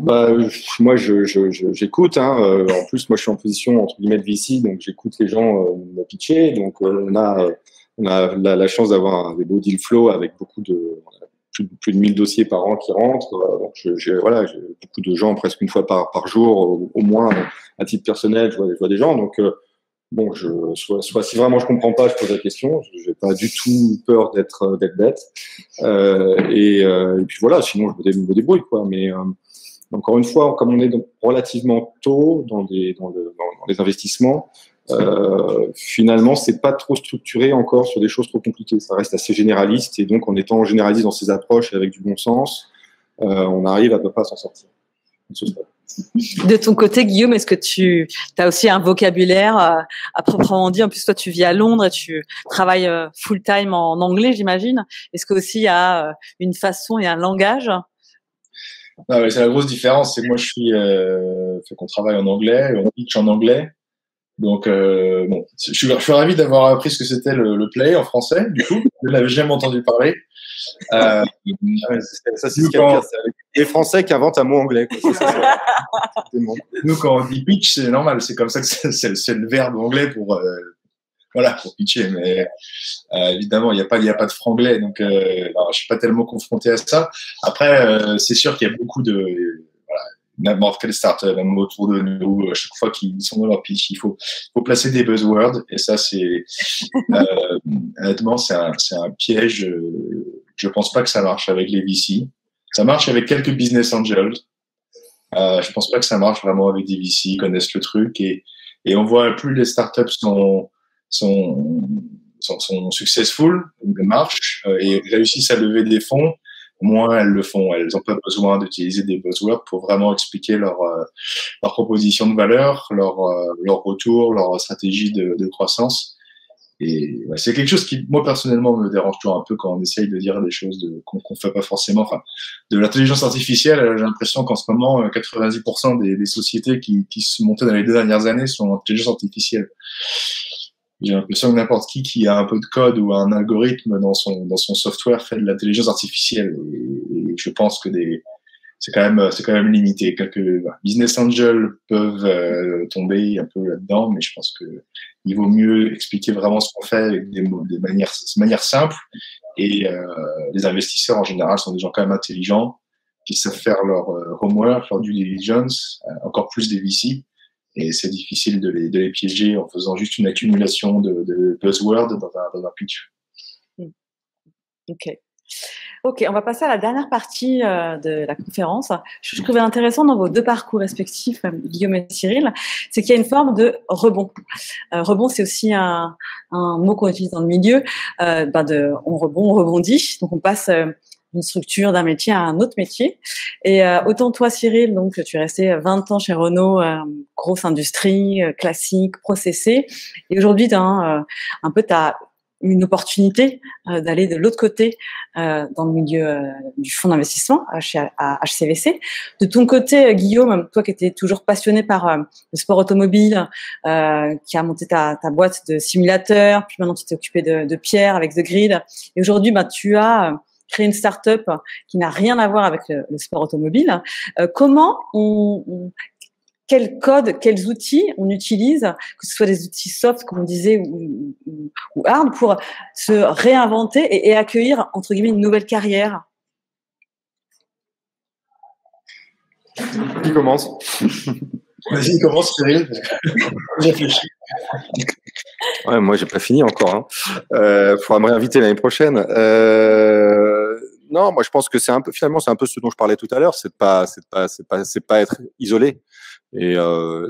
Moi, j'écoute. En plus, moi, je suis en position entre guillemets de VC, donc j'écoute les gens me pitcher. Donc, on a la chance d'avoir des beaux deal flow avec beaucoup de plus de 1000 dossiers par an qui rentrent. Donc, j'ai beaucoup de gens presque une fois par jour, au moins à titre personnel, je vois des gens. Donc, bon, soit si vraiment je comprends pas, je pose la question. J'ai pas du tout peur d'être bête. Et puis voilà, sinon je me débrouille quoi. Mais encore une fois, comme on est relativement tôt dans les investissements, finalement c'est pas trop structuré encore sur des choses trop compliquées. Ça reste assez généraliste et donc en étant généraliste dans ses approches et avec du bon sens, on arrive à peu près à s'en sortir. De ton côté, Guillaume, est-ce que tu as aussi un vocabulaire à proprement dit? En plus, toi, tu vis à Londres et tu travailles full-time en anglais, j'imagine. Est-ce que aussi il y a une façon et un langage? Non, c'est la grosse différence. C'est que moi, fait qu'on travaille en anglais, on pitch en anglais. Donc, bon, je suis ravi d'avoir appris ce que c'était le play en français. Du coup, je n'avais jamais entendu parler. Ça, c'est ce qu'il y a de pire. C'est les Français qui inventent un mot anglais. Nous, quand on dit pitch, c'est normal. C'est comme ça que c'est le verbe anglais pour pitcher. Mais évidemment, il n'y a pas de franglais. Donc, je suis pas tellement confronté à ça. Après, c'est sûr qu'il y a beaucoup de n'importe quelle startup, même autour de nous, à chaque fois qu'ils sont dans leur pitch, il faut placer des buzzwords. Et ça, c'est honnêtement, c'est un piège. Je pense pas que ça marche avec les VC. Ça marche avec quelques business angels. Je pense pas que ça marche vraiment avec des VC. Ils connaissent le truc et on voit plus les startups sont successful, marchent et réussissent à lever des fonds. moins elles le font. Elles n'ont pas besoin d'utiliser des buzzwords pour vraiment expliquer leur proposition de valeur, leur retour, leur stratégie de croissance. Et ouais, c'est quelque chose qui, moi, personnellement, me dérange toujours un peu quand on essaye de dire des choses qu'on fait pas forcément. Enfin, de l'intelligence artificielle, j'ai l'impression qu'en ce moment, 90% des sociétés qui se montaient dans les 2 dernières années sont en intelligence artificielle. J'ai l'impression que n'importe qui a un peu de code ou un algorithme dans son software fait de l'intelligence artificielle. Et je pense que c'est quand même limité. Quelques business angels peuvent tomber un peu là-dedans, mais je pense que il vaut mieux expliquer vraiment ce qu'on fait avec de manière simple. Et les investisseurs en général sont des gens quand même intelligents qui savent faire leur homework, leur due diligence, encore plus des VC. Et c'est difficile de les piéger en faisant juste une accumulation de buzzwords dans un pitch. Ok, on va passer à la dernière partie de la conférence. Je trouvais intéressant dans vos 2 parcours respectifs, Guillaume et Cyril, c'est qu'il y a une forme de rebond. Rebond, c'est aussi un mot qu'on utilise dans le milieu. On rebondit. Donc, on passe d'une structure, d'un métier à un autre métier. Et autant toi, Cyril, donc tu es resté 20 ans chez Renault, grosse industrie, classique, processée. Et aujourd'hui, un peu t'as une opportunité d'aller de l'autre côté dans le milieu du fonds d'investissement à HCVC. De ton côté, Guillaume, toi qui étais toujours passionné par le sport automobile, qui a monté ta boîte de simulateurs, puis maintenant tu t'es occupé de Pierre avec The Grid, et aujourd'hui tu as créé une start-up qui n'a rien à voir avec le sport automobile. Comment quel code, quels outils on utilise, que ce soit des outils soft, comme on disait, ou hard, pour se réinventer et accueillir, entre guillemets, une nouvelle carrière? Qui commence? Vas-y, commence, Cyril. J'ai réfléchi. Ouais, moi, j'ai pas fini encore. Faudra me réinviter l'année prochaine. Non, moi, je pense que c'est un peu ce dont je parlais tout à l'heure. C'est pas être isolé. Et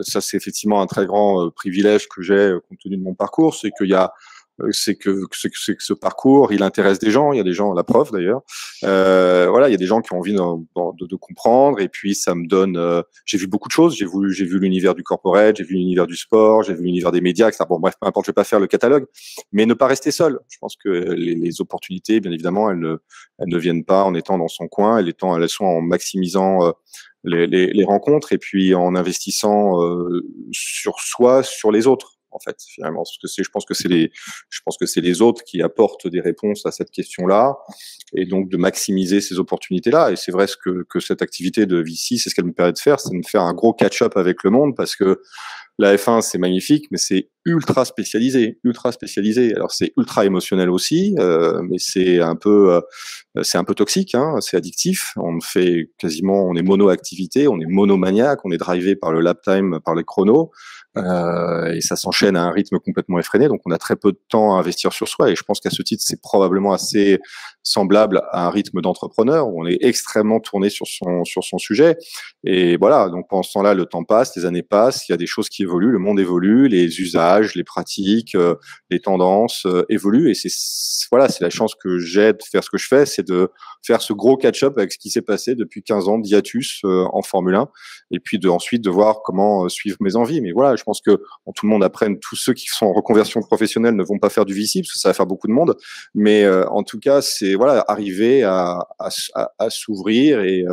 ça, c'est effectivement un très grand privilège que j'ai compte tenu de mon parcours, c'est que ce parcours, il intéresse des gens. Il y a des gens, la preuve d'ailleurs. Voilà, il y a des gens qui ont envie de comprendre. Et puis ça me donne. J'ai vu beaucoup de choses. J'ai vu l'univers du corporate, j'ai vu l'univers du sport, j'ai vu l'univers des médias, etc. Bon, bref, peu importe. Je vais pas faire le catalogue, mais ne pas rester seul. Je pense que les opportunités, bien évidemment, elles ne viennent pas en étant dans son coin. Elles sont en maximisant les rencontres et puis en investissant sur soi, sur les autres. En fait, finalement, parce que je pense que c'est les autres qui apportent des réponses à cette question-là, et donc de maximiser ces opportunités-là. Et c'est vrai que cette activité de VC, c'est ce qu'elle me permet de faire, c'est de me faire un gros catch-up avec le monde, parce que la F1, c'est magnifique, mais c'est ultra spécialisé. Alors c'est ultra émotionnel aussi, mais c'est un peu toxique, hein, c'est addictif. On est mono-activité, on est monomaniaque, on est drivé par le lap time, par les chronos. Et ça s'enchaîne à un rythme complètement effréné, donc on a très peu de temps à investir sur soi, et je pense qu'à ce titre c'est probablement assez semblable à un rythme d'entrepreneur où on est extrêmement tourné sur son sujet. Et voilà, donc pendant ce temps-là, le temps passe, les années passent, il y a des choses qui évoluent, le monde évolue, les usages, les pratiques, les tendances évoluent, et c'est la chance que j'ai de faire ce que je fais, c'est de faire ce gros catch-up avec ce qui s'est passé depuis 15 ans d'hiatus en Formule 1, et puis ensuite de voir comment suivre mes envies. Mais voilà, je pense que tout le monde apprenne, tous ceux qui sont en reconversion professionnelle ne vont pas faire du VC parce que ça va faire beaucoup de monde, mais en tout cas c'est arriver à s'ouvrir et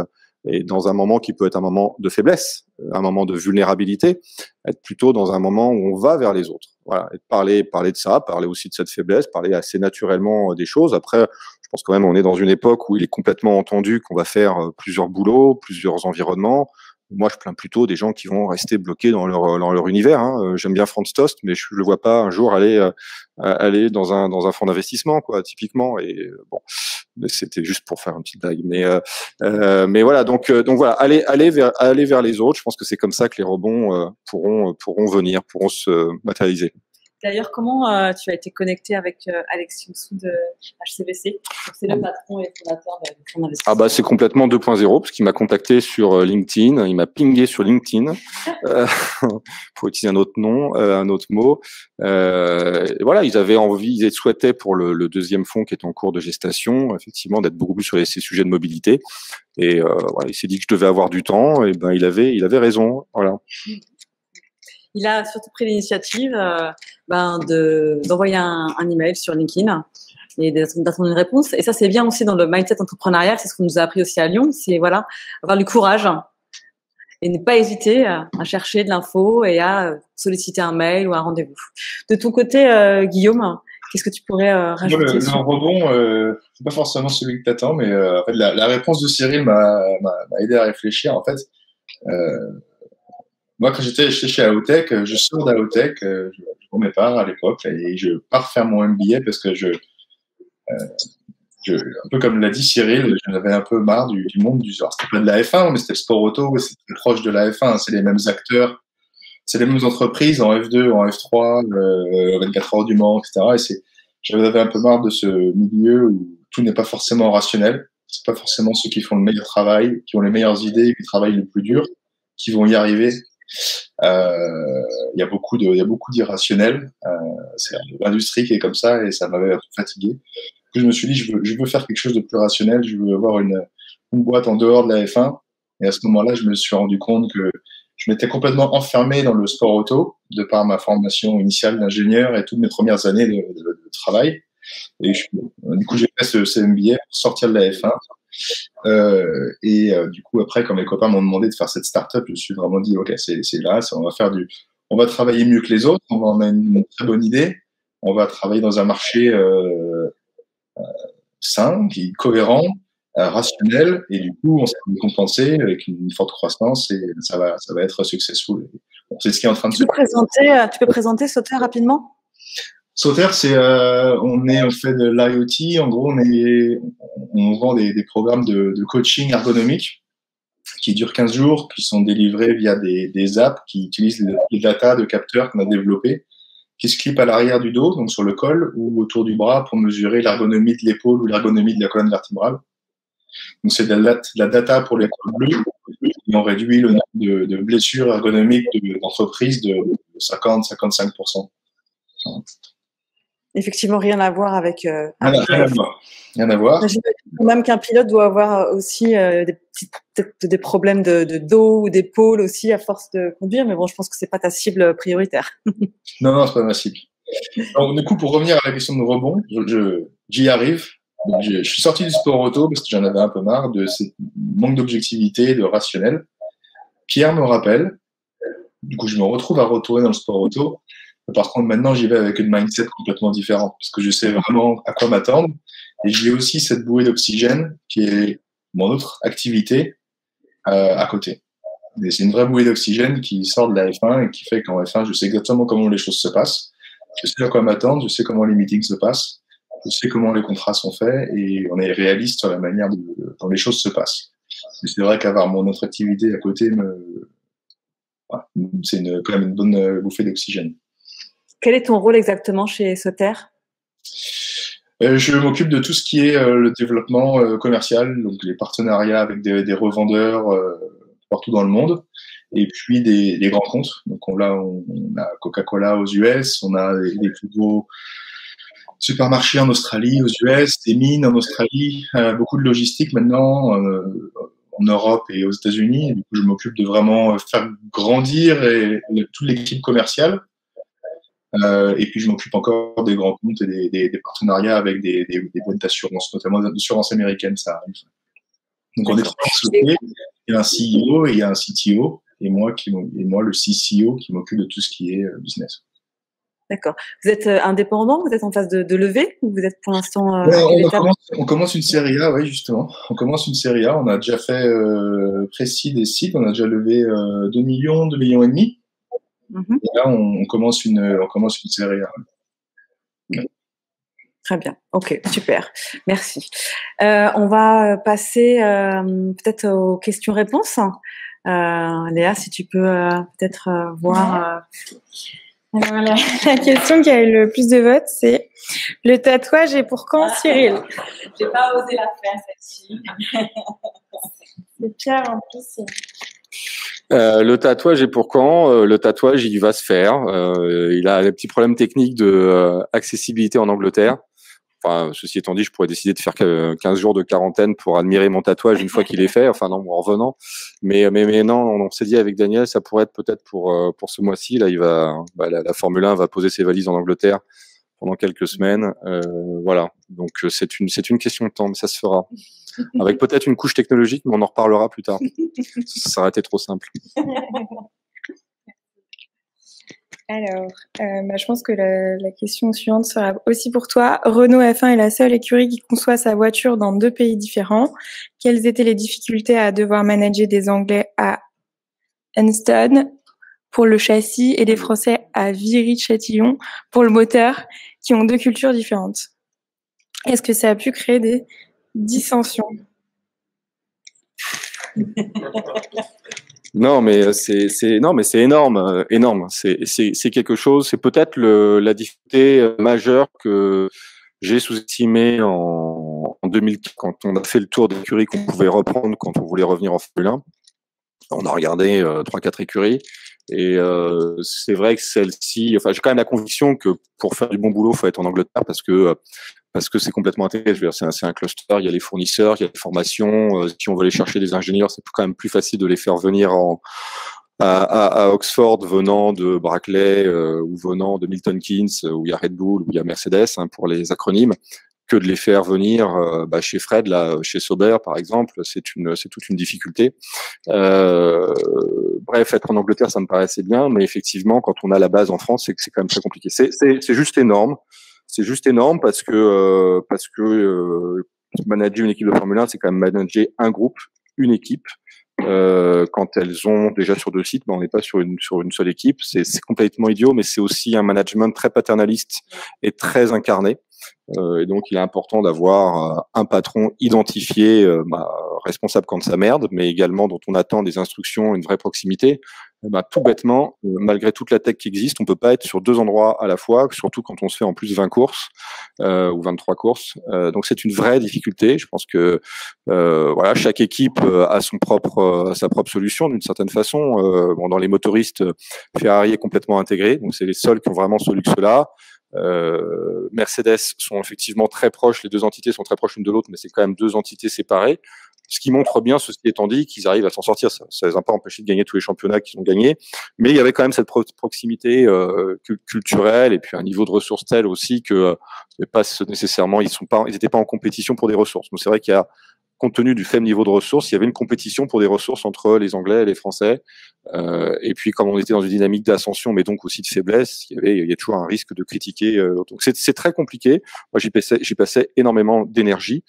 dans un moment qui peut être un moment de faiblesse, un moment de vulnérabilité, être plutôt dans un moment où on va vers les autres. Voilà, et parler de ça, parler aussi de cette faiblesse, parler assez naturellement des choses. Après, je pense quand même on est dans une époque où il est complètement entendu qu'on va faire plusieurs boulots, plusieurs environnements. Moi, je plains plutôt des gens qui vont rester bloqués dans leur univers. Hein. J'aime bien Franz Tost, mais je le vois pas un jour aller dans un fonds d'investissement, quoi, typiquement. Et bon, c'était juste pour faire une petite blague. Mais voilà, donc voilà, aller vers les autres. Je pense que c'est comme ça que les rebonds pourront venir, pourront se matérialiser. D'ailleurs, comment tu as été connecté avec Alex Yousou de HCBC? C'est le patron et fondateur de fonds d'investissement. Ah bah c'est complètement 2.0 parce qu'il m'a contacté sur LinkedIn, il m'a pingé sur LinkedIn pour utiliser un autre nom, un autre mot. Et voilà, ils avaient envie, ils souhaitaient pour le deuxième fonds qui est en cours de gestation, effectivement, d'être beaucoup plus sur ces sujets de mobilité. Et voilà, il s'est dit que je devais avoir du temps. Et ben il avait raison. Voilà. Il a surtout pris l'initiative d'envoyer un email sur LinkedIn et d'attendre une réponse. Et ça, c'est bien aussi dans le mindset entrepreneurial. C'est ce qu'on nous a appris aussi à Lyon. C'est voilà, avoir du courage et ne pas hésiter à chercher de l'info et à solliciter un mail ou un rendez-vous. De ton côté, Guillaume, qu'est-ce que tu pourrais rajouter? Moi, le rebond, c'est pas forcément celui que t'attends, mais en fait, la réponse de Cyril m'a aidé à réfléchir. En fait, moi, quand j'étais chez AOTech, je sors d'AOTech, je prends mes parts à l'époque, et je pars faire mon MBA parce que un peu comme l'a dit Cyril, j'en avais un peu marre du monde alors, c'était pas de la F1, mais c'était le sport auto, c'était proche de la F1, c'est les mêmes acteurs, c'est les mêmes entreprises en F2, en F3, 24 heures du Mans, etc. Et j'avais un peu marre de ce milieu où tout n'est pas forcément rationnel. C'est pas forcément ceux qui font le meilleur travail, qui ont les meilleures idées, qui travaillent le plus dur, qui vont y arriver. Il y a beaucoup d'irrationnels. C'est l'industrie qui est comme ça et ça m'avait fatigué. Puis je me suis dit, je veux faire quelque chose de plus rationnel. Je veux avoir une boîte en dehors de la F1. Et à ce moment-là, je me suis rendu compte que je m'étais complètement enfermé dans le sport auto de par ma formation initiale d'ingénieur et toutes mes premières années de travail. Et du coup, j'ai fait ce MBA pour sortir de la F1. Du coup, après, quand mes copains m'ont demandé de faire cette start-up, je me suis vraiment dit, OK, c'est là, on va travailler mieux que les autres, on va en avoir une très bonne idée, on va travailler dans un marché sain, qui est cohérent, rationnel, et du coup, on s'est récompensé avec une forte croissance et ça va être successful. Bon, c'est ce qui est en train de tu peux présenter Sauter rapidement? Sauter, on fait de l'IoT. En gros, on vend des programmes de coaching ergonomique qui durent 15 jours, qui sont délivrés via des apps qui utilisent les data de capteurs qu'on a développés, qui se clipent à l'arrière du dos, donc sur le col ou autour du bras pour mesurer l'ergonomie de l'épaule ou l'ergonomie de la colonne vertébrale. Donc, c'est de la data pour les cols bleus et on réduit le nombre de blessures ergonomiques d'entreprises de 50-55%. Effectivement, rien à voir avec. Rien à voir. Même qu'un pilote doit avoir aussi peut-être des problèmes de dos ou d'épaule aussi à force de conduire, mais bon, je pense que c'est pas ta cible prioritaire. Non, c'est pas ma cible. Donc, du coup, pour revenir à la question de rebond, j'y arrive. Donc, je suis sorti du sport auto parce que j'en avais un peu marre de ce manque d'objectivité, de rationnel. Pierre me rappelle. Du coup, je me retrouve à retourner dans le sport auto. Par contre, maintenant, j'y vais avec une mindset complètement différente parce que je sais vraiment à quoi m'attendre. Et j'ai aussi cette bouée d'oxygène qui est mon autre activité à côté. Et c'est une vraie bouée d'oxygène qui sort de la F1 et qui fait qu'en F1, je sais exactement comment les choses se passent. Je sais à quoi m'attendre, je sais comment les meetings se passent, je sais comment les contrats sont faits et on est réaliste sur la manière dont les choses se passent. Mais c'est vrai qu'avoir mon autre activité à côté, c'est quand même une bonne bouffée d'oxygène. Quel est ton rôle exactement chez Sauter? Je m'occupe de tout ce qui est le développement commercial, donc les partenariats avec des revendeurs partout dans le monde, et puis des grands comptes. Donc on a Coca-Cola aux US, on a des plus gros supermarchés en Australie, aux US, des mines en Australie, beaucoup de logistique maintenant en Europe et aux États-Unis. Du coup, je m'occupe de vraiment faire grandir toute l'équipe commerciale. Et puis je m'occupe encore des grands comptes et des partenariats avec des boîtes d'assurance, notamment d'assurance américaine, ça arrive. Donc on est trois associés, il y a un CEO et il y a un CTO, et moi le CCO qui m'occupe de tout ce qui est business. D'accord. Vous êtes indépendant, vous êtes en phase de levée ou vous êtes pour l'instant on commence une série A, oui justement. On commence une série A, on a déjà fait pré-seed et seed, on a déjà levé 2 millions, 2 millions et demi. Et là, on commence une série A. Très bien. Ok, super. Merci. On va passer peut-être aux questions-réponses. Léa, si tu peux peut-être voir Alors, la question qui a eu le plus de votes, c'est le tatouage est pour quand, Cyril? J'ai pas osé la faire, celle-ci. C'est Pierre, en plus. Le tatouage est pour quand? Le tatouage, il va se faire. Il a des petits problèmes techniques de accessibilité en Angleterre. Enfin, ceci étant dit, je pourrais décider de faire 15 jours de quarantaine pour admirer mon tatouage une fois qu'il est fait. Enfin, non, en revenant. Mais non, on s'est dit avec Daniel, ça pourrait être peut-être pour ce mois-ci. Là, la Formule 1 va poser ses valises en Angleterre pendant quelques semaines. Voilà. Donc, c'est une question de temps, mais ça se fera. Avec peut-être une couche technologique, mais on en reparlera plus tard. Ça aurait été trop simple. Alors, je pense que la question suivante sera aussi pour toi. Renault F1 est la seule écurie qui conçoit sa voiture dans 2 pays différents. Quelles étaient les difficultés à devoir manager des Anglais à Henston pour le châssis et des Français à Viry-Châtillon pour le moteur, qui ont 2 cultures différentes? Est-ce que ça a pu créer des dissensions? Non, mais c'est énorme. C'est quelque chose. C'est peut-être la difficulté majeure que j'ai sous-estimée en 2000 quand on a fait le tour d'écuries qu'on pouvait reprendre quand on voulait revenir en Formule 1. On a regardé 3-4 écuries et c'est vrai que celle-ci. Enfin, j'ai quand même la conviction que pour faire du bon boulot, faut être en Angleterre parce que c'est complètement intégré. Je veux dire, c'est un cluster, il y a les fournisseurs, il y a les formations. Si on veut aller chercher des ingénieurs, c'est quand même plus facile de les faire venir à Oxford, venant de Brackley ou venant de Milton Keynes, où il y a Red Bull, où il y a Mercedes, pour les acronymes, que de les faire venir chez Fred, là, chez Sauber, par exemple. C'est toute une difficulté. Bref, être en Angleterre, ça me paraissait bien, mais effectivement, quand on a la base en France, c'est quand même très compliqué. C'est juste énorme. C'est juste énorme parce que manager une équipe de Formule 1, c'est quand même manager un groupe, une équipe. Quand elles ont déjà sur 2 sites, on n'est pas sur une seule équipe. C'est complètement idiot, mais c'est aussi un management très paternaliste et très incarné. Et donc, il est important d'avoir un patron identifié, responsable quand ça merde, mais également dont on attend des instructions, une vraie proximité. Tout bêtement, malgré toute la tech qui existe, on peut pas être sur 2 endroits à la fois, surtout quand on se fait en plus 20 courses ou 23 courses. Donc, c'est une vraie difficulté. Je pense que chaque équipe a sa propre solution d'une certaine façon. Dans les motoristes, Ferrari est complètement intégré, donc c'est les seuls qui ont vraiment ce luxe-là. Mercedes sont effectivement très proches, les 2 entités sont très proches l'une de l'autre, mais c'est quand même 2 entités séparées, ce qui montre bien, ceci étant dit, qu'ils arrivent à s'en sortir. Ça les a pas empêchés de gagner tous les championnats qu'ils ont gagnés, mais il y avait quand même cette proximité culturelle et puis un niveau de ressources tel aussi que pas nécessairement ils étaient pas en compétition pour des ressources. Donc c'est vrai qu'il y a, compte tenu du faible niveau de ressources, il y avait une compétition pour des ressources entre les Anglais et les Français. Et puis, comme on était dans une dynamique d'ascension, mais donc aussi de faiblesse, il y a toujours un risque de critiquer. Donc, c'est très compliqué. Moi, j'y passais énormément d'énergie.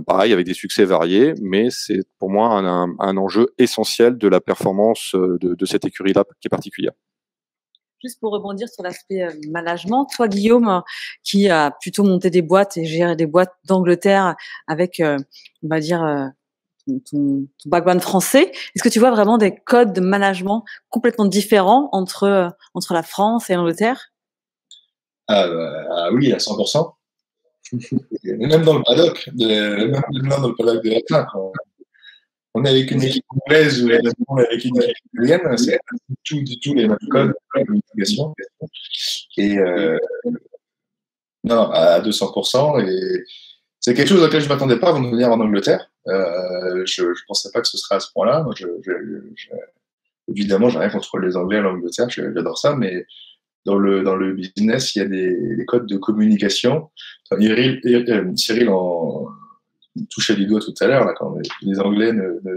Pareil, avec des succès variés, mais c'est pour moi un enjeu essentiel de la performance de cette écurie-là qui est particulière. Juste pour rebondir sur l'aspect management, toi Guillaume, qui a plutôt monté des boîtes et géré des boîtes d'Angleterre avec, on va dire, ton background français, est-ce que tu vois vraiment des codes de management complètement différents entre la France et l'Angleterre? Oui, à 100%. Même dans le paddock, même dans le paddock de F1, on est avec une équipe anglaise ou on est avec une équipe italienne, c'est du tout les mêmes codes de communication. Et non, à 200%. Et c'est quelque chose auquel je ne m'attendais pas avant de venir en Angleterre. Je ne pensais pas que ce serait à ce point-là. Évidemment, j'ai rien contre les Anglais à l'Angleterre, j'adore ça, mais dans le business, il y a des codes de communication. Cyril touchait du doigt tout à l'heure, là, quand les Anglais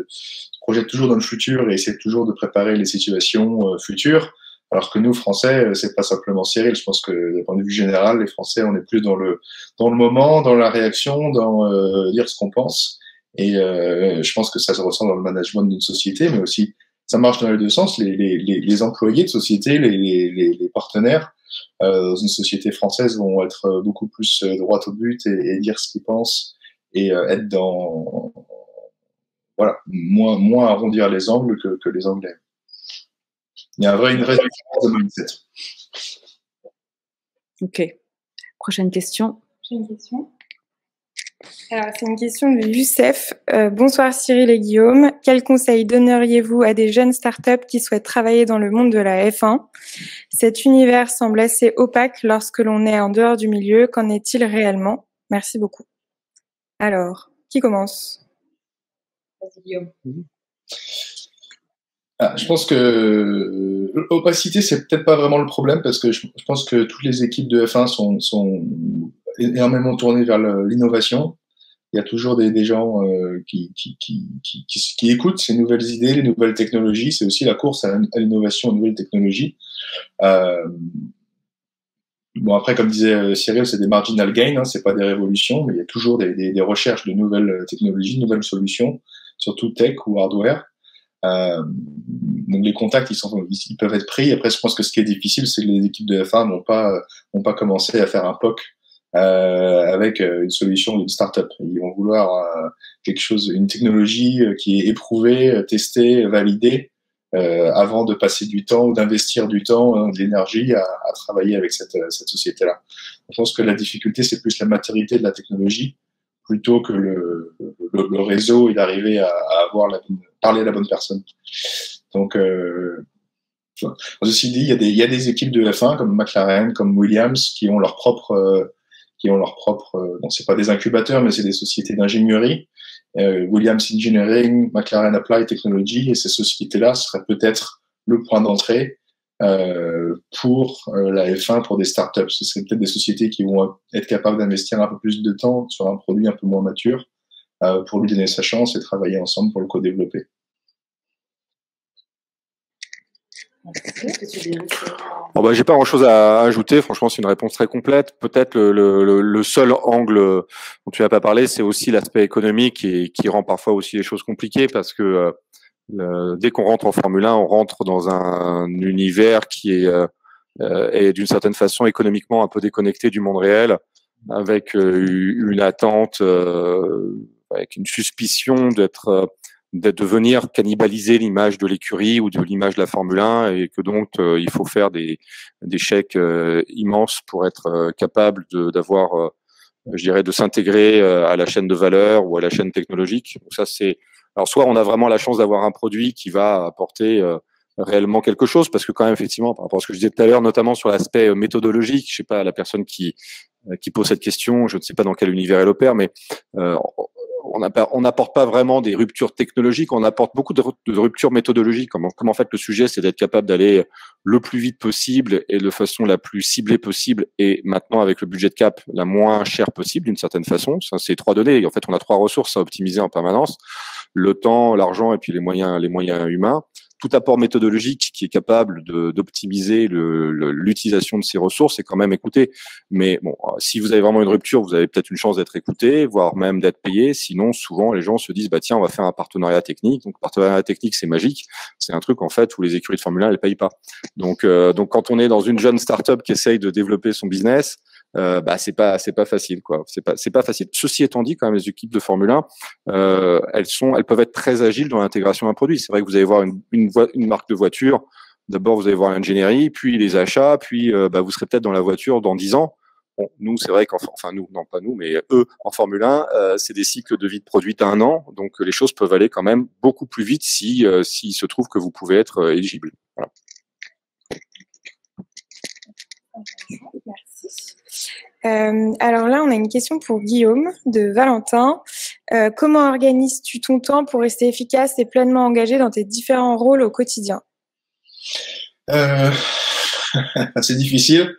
se projettent toujours dans le futur et essaient toujours de préparer les situations futures, alors que nous, Français, c'est pas simplement Cyril. Je pense que, d'un point de vue général, les Français, on est plus dans le moment, dans la réaction, dans dire ce qu'on pense. Et je pense que ça se ressent dans le management d'une société, mais aussi, ça marche dans les 2 sens. Les employés de société, les partenaires dans une société française vont être beaucoup plus droit au but et dire ce qu'ils pensent et être dans moins arrondir les angles que les Anglais. Il y a une vraie différence de mindset. Ok. Prochaine question. Alors, c'est une question de Youssef. Bonsoir Cyril et Guillaume. Quels conseils donneriez-vous à des jeunes startups qui souhaitent travailler dans le monde de la F1 ? Cet univers semble assez opaque lorsque l'on est en dehors du milieu. Qu'en est-il réellement ? Merci beaucoup. Alors, qui commence ? Vas-y, Guillaume. Je pense que l'opacité, c'est peut-être pas vraiment le problème parce que je pense que toutes les équipes de F1 sont énormément tournées vers l'innovation. Il y a toujours des gens qui écoutent ces nouvelles idées, les nouvelles technologies. C'est aussi la course à l'innovation, aux nouvelles technologies. Bon, après, comme disait Cyril, c'est des marginal gains, hein, c'est pas des révolutions, mais il y a toujours des recherches de nouvelles technologies, de nouvelles solutions, surtout tech ou hardware. Donc les contacts, ils peuvent être pris. Après, je pense que ce qui est difficile, c'est que les équipes de F1 n'ont pas commencé à faire un POC avec une solution d'une startup. Ils vont vouloir quelque chose, une technologie qui est éprouvée, testée, validée, avant de passer du temps ou d'investir du temps, de l'énergie à travailler avec cette société-là. Je pense que la difficulté, c'est plus la maturité de la technologie plutôt que le réseau et d'arriver à parler à la bonne personne. Donc, ceci dit, il y a des équipes de F1 comme McLaren, comme Williams qui ont leur propre, bon, c'est pas des incubateurs, mais c'est des sociétés d'ingénierie. Williams Engineering, McLaren Applied Technology, et ces sociétés-là seraient peut-être le point d'entrée pour la F1 pour des startups. Ce seraient peut-être des sociétés qui vont être capables d'investir un peu plus de temps sur un produit un peu moins mature pour lui donner sa chance et travailler ensemble pour le co-développer. Bon, bah, j'ai pas grand-chose à ajouter. Franchement, c'est une réponse très complète. Peut-être le seul angle dont tu n'as pas parlé, c'est aussi l'aspect économique et qui rend parfois aussi les choses compliquées parce que dès qu'on rentre en Formule 1, on rentre dans un univers qui est d'une certaine façon économiquement un peu déconnecté du monde réel, avec une attente, avec une suspicion de venir cannibaliser l'image de l'écurie ou de l'image de la Formule 1 et que donc il faut faire des chèques immenses pour être capable d'avoir, je dirais, de s'intégrer à la chaîne de valeur ou à la chaîne technologique. Donc ça, c'est alors soit on a vraiment la chance d'avoir un produit qui va apporter réellement quelque chose, parce que quand même effectivement par rapport à ce que je disais tout à l'heure, notamment sur l'aspect méthodologique, je sais pas, la personne qui pose cette question, je ne sais pas dans quel univers elle opère, mais on n'apporte pas vraiment des ruptures technologiques, on apporte beaucoup de ruptures méthodologiques. Comme en fait le sujet, c'est d'être capable d'aller le plus vite possible et de façon la plus ciblée possible, et maintenant avec le budget de cap la moins chère possible d'une certaine façon. Ça, c'est 3 données. En fait, on a 3 ressources à optimiser en permanence: le temps, l'argent et puis les moyens humains. Tout apport méthodologique qui est capable d'optimiser l'utilisation de ces ressources est quand même écouté. Mais bon, si vous avez vraiment une rupture, vous avez peut-être une chance d'être écouté, voire même d'être payé. Sinon, souvent, les gens se disent, bah tiens, on va faire un partenariat technique. Donc, partenariat technique, c'est magique. C'est un truc, en fait, où les écuries de Formule 1, elles payent pas. Donc, quand on est dans une jeune startup qui essaye de développer son business, bah c'est pas facile, quoi. C'est pas facile. Ceci étant dit, quand même, les équipes de Formule 1, elles peuvent être très agiles dans l'intégration d'un produit. C'est vrai que vous allez voir une marque de voiture. D'abord, vous allez voir l'ingénierie, puis les achats, puis vous serez peut-être dans la voiture dans 10 ans. Bon, nous, c'est vrai nous, non pas nous, mais eux, en Formule 1, c'est des cycles de vie de produit d'1 an. Donc, les choses peuvent aller quand même beaucoup plus vite s'il se trouve que vous pouvez être éligible. Voilà. Merci. Alors là, on a une question pour Guillaume de Valentin. Comment organises-tu ton temps pour rester efficace et pleinement engagé dans tes différents rôles au quotidien ? C'est difficile,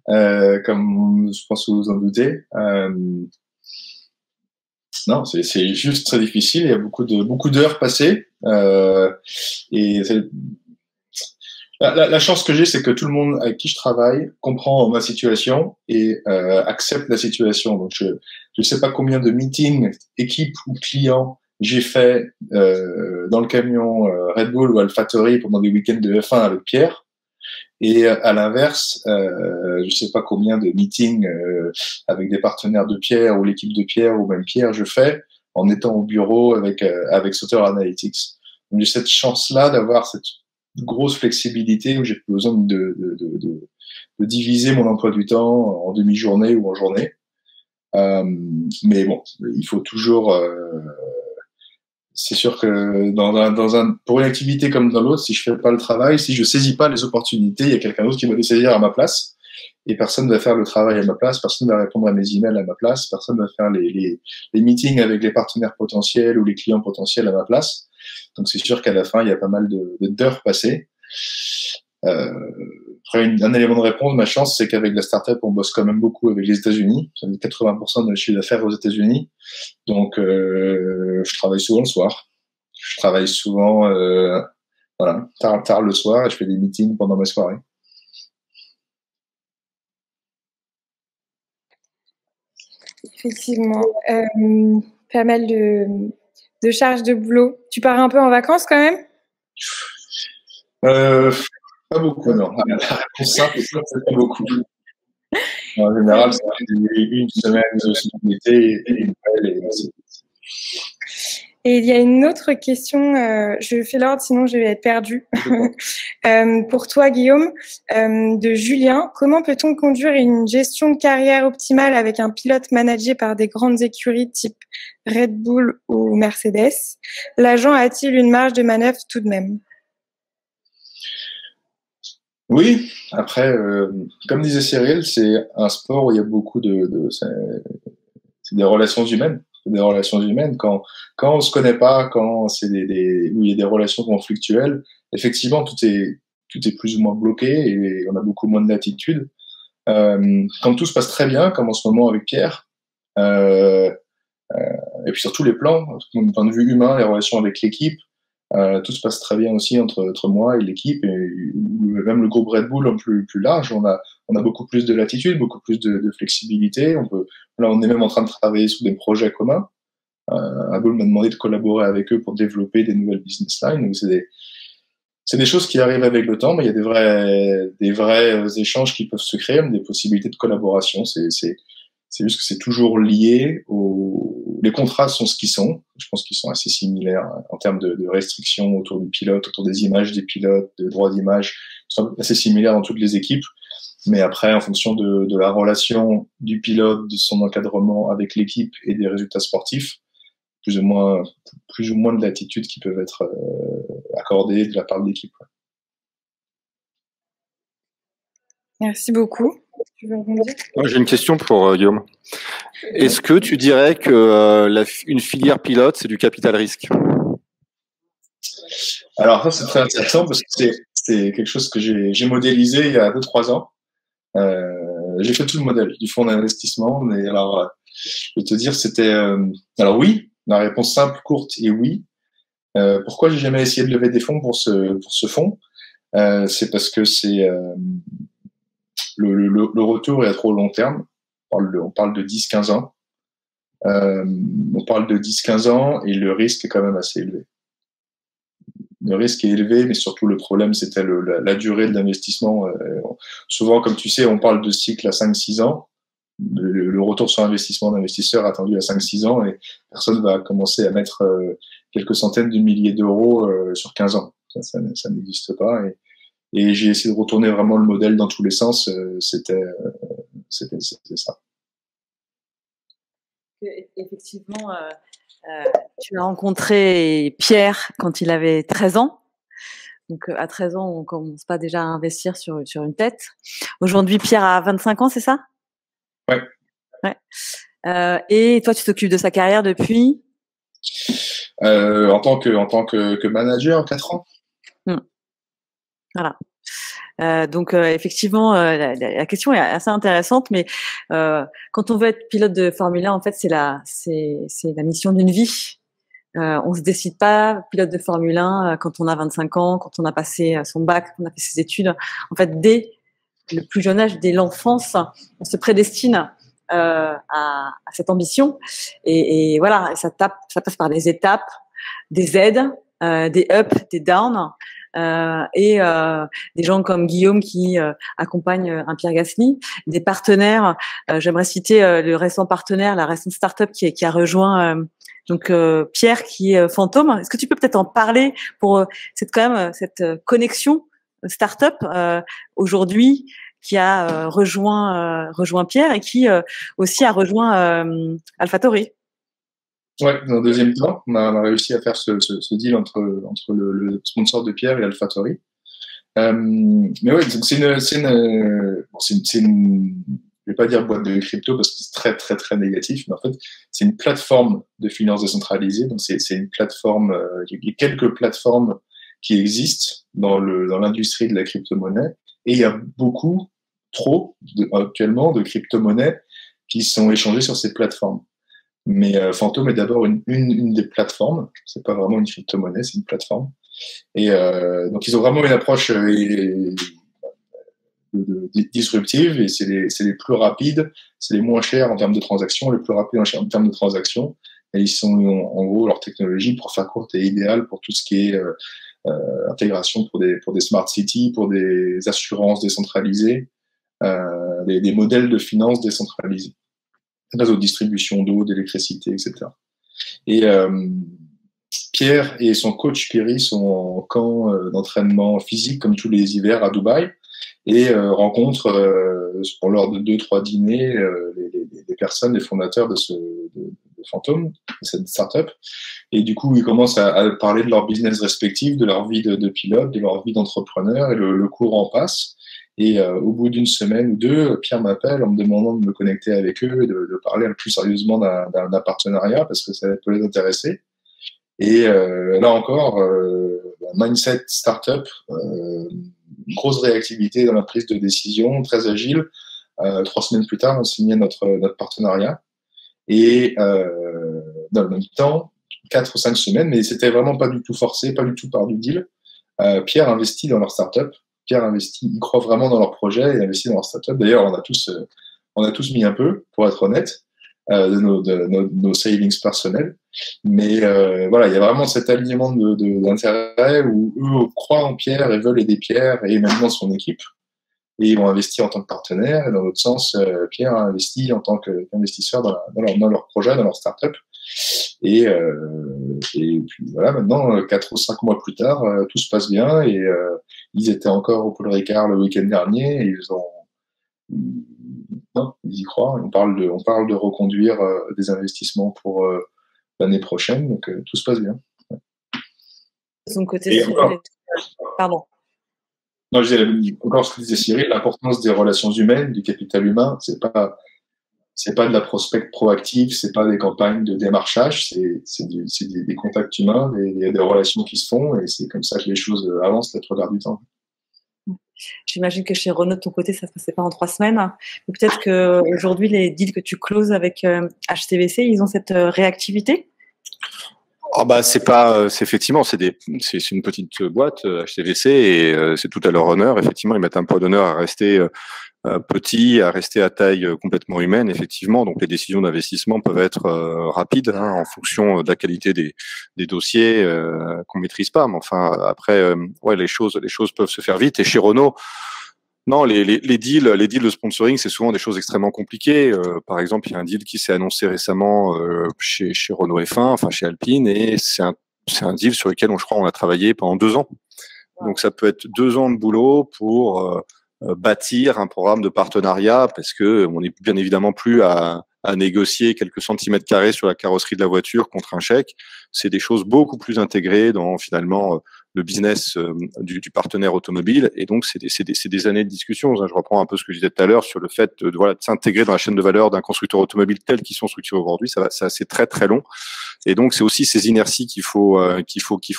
comme je pense que vous en doutez. Non, c'est juste très difficile. Il y a beaucoup d'heures passées. Et la chance que j'ai, c'est que tout le monde avec qui je travaille comprend ma situation et accepte la situation. Donc, je sais pas combien de meetings, équipes ou clients j'ai fait dans le camion Red Bull ou AlphaTauri pendant des week-ends de F1 avec Pierre. Et à l'inverse, je sais pas combien de meetings avec des partenaires de Pierre ou l'équipe de Pierre ou même Pierre je fais en étant au bureau avec Sauter Analytics. Donc, j'ai cette chance-là d'avoir grosse flexibilité où j'ai besoin de diviser mon emploi du temps en demi-journée ou en journée. Mais bon, il faut toujours. C'est sûr que pour une activité comme dans l'autre, si je fais pas le travail, si je saisis pas les opportunités, il y a quelqu'un d'autre qui va les saisir à ma place. Et personne ne va faire le travail à ma place, personne ne va répondre à mes emails à ma place, personne ne va faire les meetings avec les partenaires potentiels ou les clients potentiels à ma place. Donc c'est sûr qu'à la fin, il y a pas mal d'heures passées. Après, un élément de réponse, ma chance, c'est qu'avec la startup, on bosse quand même beaucoup avec les États-Unis. 80% de notre chiffre d'affaires aux États-Unis. Donc, je travaille souvent le soir. Je travaille souvent, voilà, tard le soir, et je fais des meetings pendant mes soirées. Effectivement, pas mal de charges de boulot. Tu pars un peu en vacances quand même? Pas beaucoup, non. La réponse simple, c'est pas beaucoup. En général, c'est une semaine de l'été et une nouvelle. Et il y a une autre question, je fais l'ordre, sinon je vais être perdue. Pour toi, Guillaume, de Julien, comment peut-on conduire une gestion de carrière optimale avec un pilote managé par des grandes écuries type Red Bull ou Mercedes? L'agent a-t-il une marge de manœuvre tout de même? Oui, après, comme disait Cyril, c'est un sport où il y a beaucoup c'est des relations humaines. Des relations humaines. Quand on se connaît pas, quand c'est où il y a des relations conflictuelles, effectivement, tout est plus ou moins bloqué et on a beaucoup moins de latitude. Quand tout se passe très bien, comme en ce moment avec Pierre, et puis sur tous les plans, d'un point de vue humain, les relations avec l'équipe, tout se passe très bien aussi entre moi et l'équipe, et même le groupe Red Bull plus large, on a beaucoup plus de latitude, beaucoup plus de flexibilité. Là, on est même en train de travailler sur des projets communs. Bull m'a demandé de collaborer avec eux pour développer des nouvelles business lines. Donc c'est des choses qui arrivent avec le temps, mais il y a des vrais échanges qui peuvent se créer, des possibilités de collaboration. C'est juste que c'est toujours lié les contrats sont ce qu'ils sont. Je pense qu'ils sont assez similaires en termes de restrictions autour du pilote, autour des images des pilotes, de droits d'image. Ils sont assez similaires dans toutes les équipes. Mais après, en fonction de la relation du pilote, de son encadrement avec l'équipe et des résultats sportifs, plus ou moins de latitude qui peuvent être accordées de la part de l'équipe. Merci beaucoup. Tu veux rebondir ? J'ai une question pour Guillaume. Est-ce que tu dirais que une filière pilote, c'est du capital risque? Alors ça, c'est très intéressant parce que c'est quelque chose que j'ai modélisé il y a 2-3 ans. J'ai fait tout le modèle du fonds d'investissement, mais alors je vais te dire, c'était alors oui, la réponse simple, courte est oui. Pourquoi j'ai jamais essayé de lever des fonds pour ce fonds? C'est parce que c'est le retour est à trop long terme. On parle de 10-15 ans. On parle de 10-15 ans et le risque est quand même assez élevé. Le risque est élevé, mais surtout le problème, c'était la durée de l'investissement. Souvent, comme tu sais, on parle de cycle à 5-6 ans. Le retour sur investissement d'investisseurs attendu à 5-6 ans et personne va commencer à mettre quelques centaines de milliers d'euros sur 15 ans. Ça n'existe pas. Et j'ai essayé de retourner vraiment le modèle dans tous les sens. C'était ça. Effectivement, tu as rencontré Pierre quand il avait 13 ans. Donc, à 13 ans, on commence pas déjà à investir sur une tête. Aujourd'hui, Pierre a 25 ans, c'est ça? Ouais. Et toi, tu t'occupes de sa carrière depuis? En tant que manager, 4 ans. Voilà. Donc effectivement, la question est assez intéressante, mais quand on veut être pilote de Formule 1, en fait, c'est la mission d'une vie. On se décide pas pilote de Formule 1 quand on a 25 ans, quand on a passé son bac, quand on a fait ses études. En fait, dès le plus jeune âge, dès l'enfance, on se prédestine à cette ambition. Et voilà, ça passe par des étapes, des aides, des ups, des downs. Et des gens comme Guillaume qui accompagnent un Pierre Gasly, des partenaires. J'aimerais citer le récent partenaire, la récente start-up qui a rejoint Donc Pierre qui est Fantôme, est-ce que tu peux peut-être en parler pour cette connexion start-up aujourd'hui qui a rejoint Pierre et qui aussi a rejoint AlphaTauri. Ouais, dans le deuxième temps, on a réussi à faire ce deal entre le sponsor de Pierre et AlphaTauri. Mais ouais, donc c'est une, je vais pas dire boîte de crypto parce que c'est très très très négatif, mais en fait c'est une plateforme de finance décentralisée. Donc c'est une plateforme, il y a quelques plateformes qui existent dans l'industrie de la crypto-monnaie, et il y a actuellement de crypto-monnaies qui sont échangées sur ces plateformes. Mais Fantôme est d'abord une des plateformes. C'est pas vraiment une crypto-monnaie, c'est une plateforme. Et donc ils ont vraiment une approche disruptive, et c'est les plus rapides, c'est les moins chers en termes de transactions, les plus rapides en termes de transactions. Et ils sont en gros, leur technologie, pour faire courte, est idéale pour tout ce qui est intégration pour des smart cities, pour des assurances décentralisées, des modèles de finance décentralisés, réseau de distribution d'eau, d'électricité, etc. Et Pierre et son coach Pierry sont en camp d'entraînement physique comme tous les hivers à Dubaï, et rencontrent pour lors de 2-3 dîners les personnes, les fondateurs de Fantôme, de cette startup. Et du coup, ils commencent à parler de leur business respectif, de leur vie de pilote, de leur vie d'entrepreneur, et le courant passe. Et au bout d'une semaine ou deux, Pierre m'appelle en me demandant de me connecter avec eux et de parler plus sérieusement d'un partenariat parce que ça peut les intéresser. Et là encore, mindset startup, une grosse réactivité dans la prise de décision, très agile. 3 semaines plus tard, on signait notre partenariat. Et dans le même temps, 4 ou 5 semaines, mais c'était vraiment pas du tout forcé, pas du tout par du deal. Pierre investit dans leur startup. Pierre investit, il croit vraiment dans leur projet et investit dans leur startup. D'ailleurs, on a tous mis un peu, pour être honnête, de nos savings personnels. Mais voilà, il y a vraiment cet alignement d'intérêt où eux croient en Pierre et veulent aider Pierre et même dans son équipe. Et ils ont investi en tant que partenaire. Et dans l'autre sens, Pierre a investi en tant qu'investisseur dans leur projet, dans leur startup. Et puis voilà, maintenant, 4 ou 5 mois plus tard, tout se passe bien, et ils étaient encore au Paul Ricard le week-end dernier, et ils y croient. On parle de reconduire des investissements pour l'année prochaine, donc tout se passe bien. De son côté, pardon. Non, je disais, encore ce que disait Cyril, l'importance des relations humaines, du capital humain, c'est pas de la prospect proactive, c'est pas des campagnes de démarchage, c'est des contacts humains, des relations qui se font, et c'est comme ça que les choses avancent la plupart du temps. J'imagine que chez Renault, de ton côté, ça se passait pas en 3 semaines. Mais peut-être qu'aujourd'hui, les deals que tu closes avec HTVC, ils ont cette réactivité? C'est effectivement, c'est une petite boîte, HTVC, et c'est tout à leur honneur. Effectivement, ils mettent un poids d'honneur à rester petit, à rester à taille complètement humaine, effectivement. Donc les décisions d'investissement peuvent être rapides en fonction de la qualité des dossiers qu'on maîtrise pas. Mais enfin, après, les choses peuvent se faire vite. Et chez Renault, non, les deals de sponsoring, c'est souvent des choses extrêmement compliquées. Par exemple, il y a un deal qui s'est annoncé récemment chez Renault F1, enfin chez Alpine, et c'est un deal sur lequel je crois on a travaillé pendant 2 ans. Donc ça peut être 2 ans de boulot pour bâtir un programme de partenariat, parce que on n'est bien évidemment plus à négocier quelques centimètres carrés sur la carrosserie de la voiture contre un chèque. C'est des choses beaucoup plus intégrées dans finalement le business du partenaire automobile, et donc c'est des années de discussion. Je reprends un peu ce que je disais tout à l'heure sur le fait de s'intégrer dans la chaîne de valeur d'un constructeur automobile tel qu'ils sont structurés aujourd'hui. C'est très très long, et donc c'est aussi ces inerties qu'il faut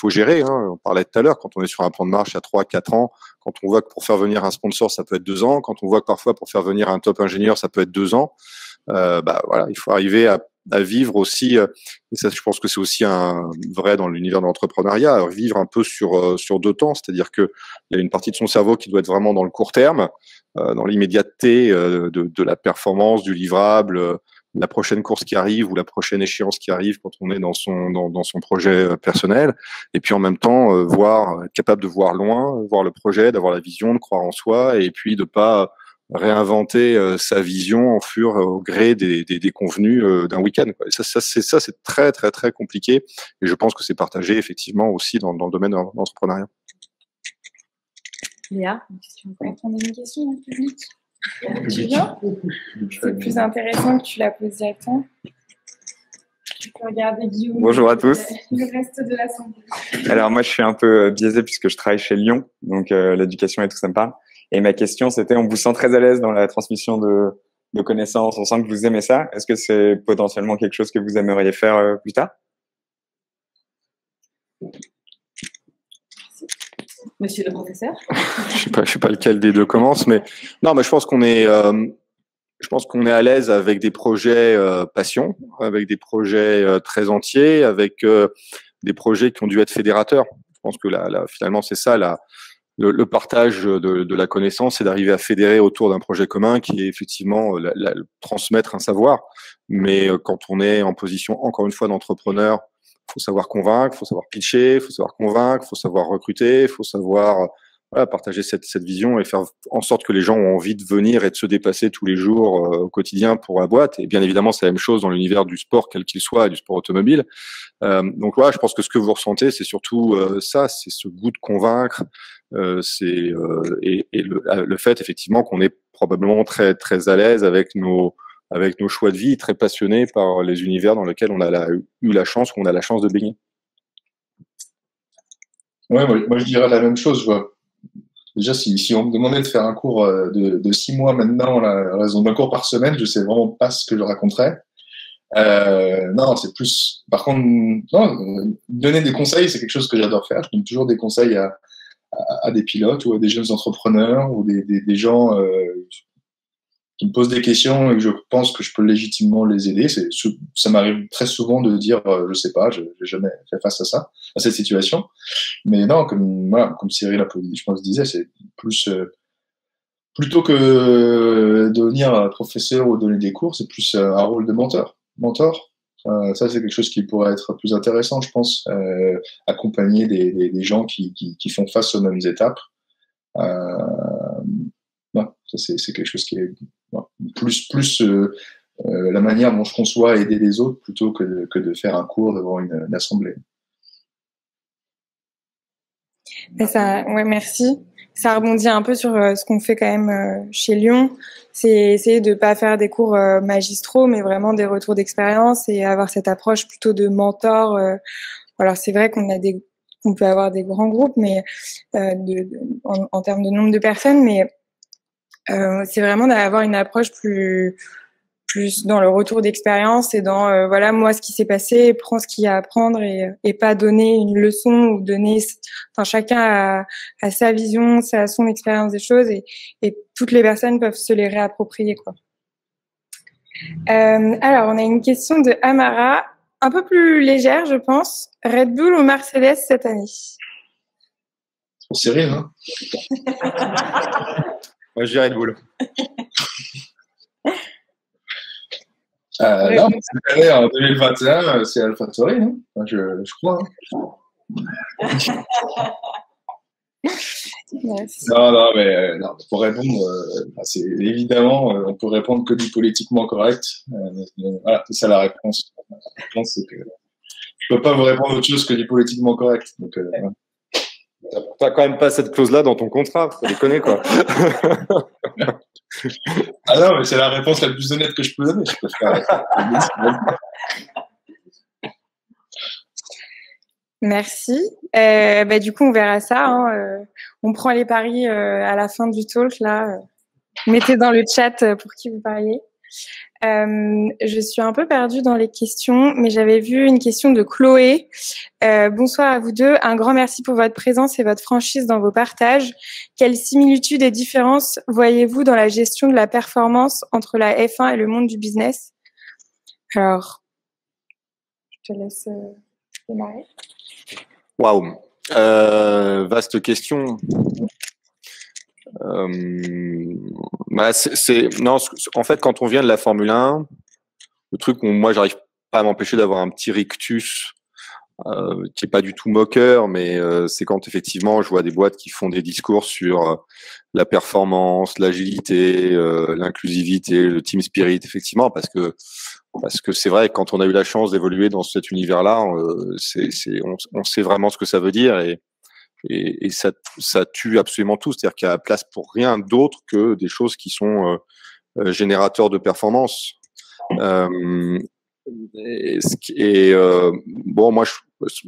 gérer. On parlait tout à l'heure, quand on est sur un plan de marche à 3-4 ans, quand on voit que pour faire venir un sponsor ça peut être 2 ans, quand on voit que parfois pour faire venir un top ingénieur ça peut être 2 ans. Il faut arriver à vivre aussi, et ça je pense que c'est aussi un vrai dans l'univers de l'entrepreneuriat, à vivre un peu sur 2 temps, c'est-à-dire que il y a une partie de son cerveau qui doit être vraiment dans le court terme, dans l'immédiateté de la performance, du livrable, la prochaine course qui arrive ou la prochaine échéance qui arrive quand on est dans son projet personnel, et puis en même temps capable de voir loin, voir le projet, d'avoir la vision, de croire en soi, et puis de pas réinventer sa vision au gré des convenus d'un week-end, quoi. Et c'est très très très compliqué, et je pense que c'est partagé effectivement aussi dans le domaine de l'entrepreneuriat. Léa, on a une question dans le public. Tu viens? C'est plus intéressant que tu la poses directement. Tu peux regarder Guillaume. Bonjour à tous. Le reste de l'assemblée. Alors moi, je suis un peu biaisé puisque je travaille chez Lyon, donc l'éducation et tout ça me parle. Et ma question, c'était, on vous sent très à l'aise dans la transmission de connaissances, on sent que vous aimez ça. Est-ce que c'est potentiellement quelque chose que vous aimeriez faire plus tard? Monsieur le professeur. Je sais pas lequel des deux commence, mais non, mais je pense qu'on est à l'aise avec des projets passion, avec des projets très entiers, avec des projets qui ont dû être fédérateurs. Je pense que finalement, c'est ça le partage de la connaissance, c'est d'arriver à fédérer autour d'un projet commun qui est effectivement transmettre un savoir. Mais quand on est en position, encore une fois, d'entrepreneur, faut savoir convaincre, faut savoir pitcher, faut savoir convaincre, faut savoir recruter, faut savoir partager cette vision et faire en sorte que les gens ont envie de venir et de se dépasser tous les jours au quotidien pour la boîte. Et bien évidemment, c'est la même chose dans l'univers du sport, quel qu'il soit, et du sport automobile. Donc voilà, je pense que ce que vous ressentez, c'est surtout ça, c'est ce goût de convaincre, et le fait effectivement qu'on est probablement très très à l'aise avec nos choix de vie, très passionnés par les univers dans lesquels on a eu la chance ou on a la chance de baigner. Ouais, moi je dirais la même chose. Je vois. Déjà, si on me demandait de faire un cours de 6 mois maintenant, la raison d'un cours par semaine, je sais vraiment pas ce que je raconterais. Non, c'est plus. Par contre, non, donner des conseils, c'est quelque chose que j'adore faire. Je donne toujours des conseils à des pilotes ou à des jeunes entrepreneurs ou des gens qui me posent des questions et que je pense que je peux légitimement les aider. Ça m'arrive très souvent de dire je sais pas, je n'ai jamais fait face à cette situation. Mais non, comme Cyril je pense disait, c'est plus plutôt que devenir professeur ou donner des cours, c'est plus un rôle de mentor. Ça, c'est quelque chose qui pourrait être plus intéressant, je pense, accompagner des gens qui font face aux mêmes étapes. Non, ça c'est quelque chose qui est plus la manière dont je conçois aider les autres plutôt que de faire un cours devant une assemblée. Ouais, merci. Ça rebondit un peu sur ce qu'on fait quand même chez Lyon. C'est essayer de pas faire des cours magistraux, mais vraiment des retours d'expérience et avoir cette approche plutôt de mentor. Alors c'est vrai qu'on peut avoir des grands groupes, mais en termes de nombre de personnes, mais c'est vraiment d'avoir une approche plus dans le retour d'expérience et dans voilà, moi ce qui s'est passé, prends ce qu'il y a à apprendre et pas donner une leçon ou donner, enfin chacun a sa vision, son expérience des choses et toutes les personnes peuvent se les réapproprier, quoi. Alors on a une question de Amara, un peu plus légère, je pense. Red Bull ou Mercedes cette année? Pour Cyril, hein. Moi, je dirais Red Bull. Non, cette année, en 2021, c'est AlphaTauri, hein. Enfin, je crois. Hein. Non, mais pour répondre, c'est évidemment, on peut répondre que du politiquement correct. Voilà, c'est ça la réponse. La réponse, c'est que je peux pas vous répondre autre chose que du politiquement correct. Donc, t'as quand même pas cette clause-là dans ton contrat, faut déconner, quoi. Ah non, mais c'est la réponse la plus honnête que je peux donner. Je préfère. Merci. Du coup, on verra ça. Hein. On prend les paris à la fin du talk. Là, mettez dans le chat pour qui vous pariez. Je suis un peu perdue dans les questions, mais j'avais vu une question de Chloé. Bonsoir à vous deux. Un grand merci pour votre présence et votre franchise dans vos partages. Quelles similitudes et différences voyez-vous dans la gestion de la performance entre la F1 et le monde du business? Alors, je te laisse démarrer. Waouh, vaste question. En fait, quand on vient de la Formule 1, le truc où moi j'arrive pas à m'empêcher d'avoir un petit rictus qui est pas du tout moqueur, mais c'est quand effectivement je vois des boîtes qui font des discours sur la performance, l'agilité, l'inclusivité, le team spirit, effectivement, parce que c'est vrai que quand on a eu la chance d'évoluer dans cet univers-là, on sait vraiment ce que ça veut dire et ça tue absolument tout. C'est-à-dire qu'il y a place pour rien d'autre que des choses qui sont générateurs de performance. Bon, moi,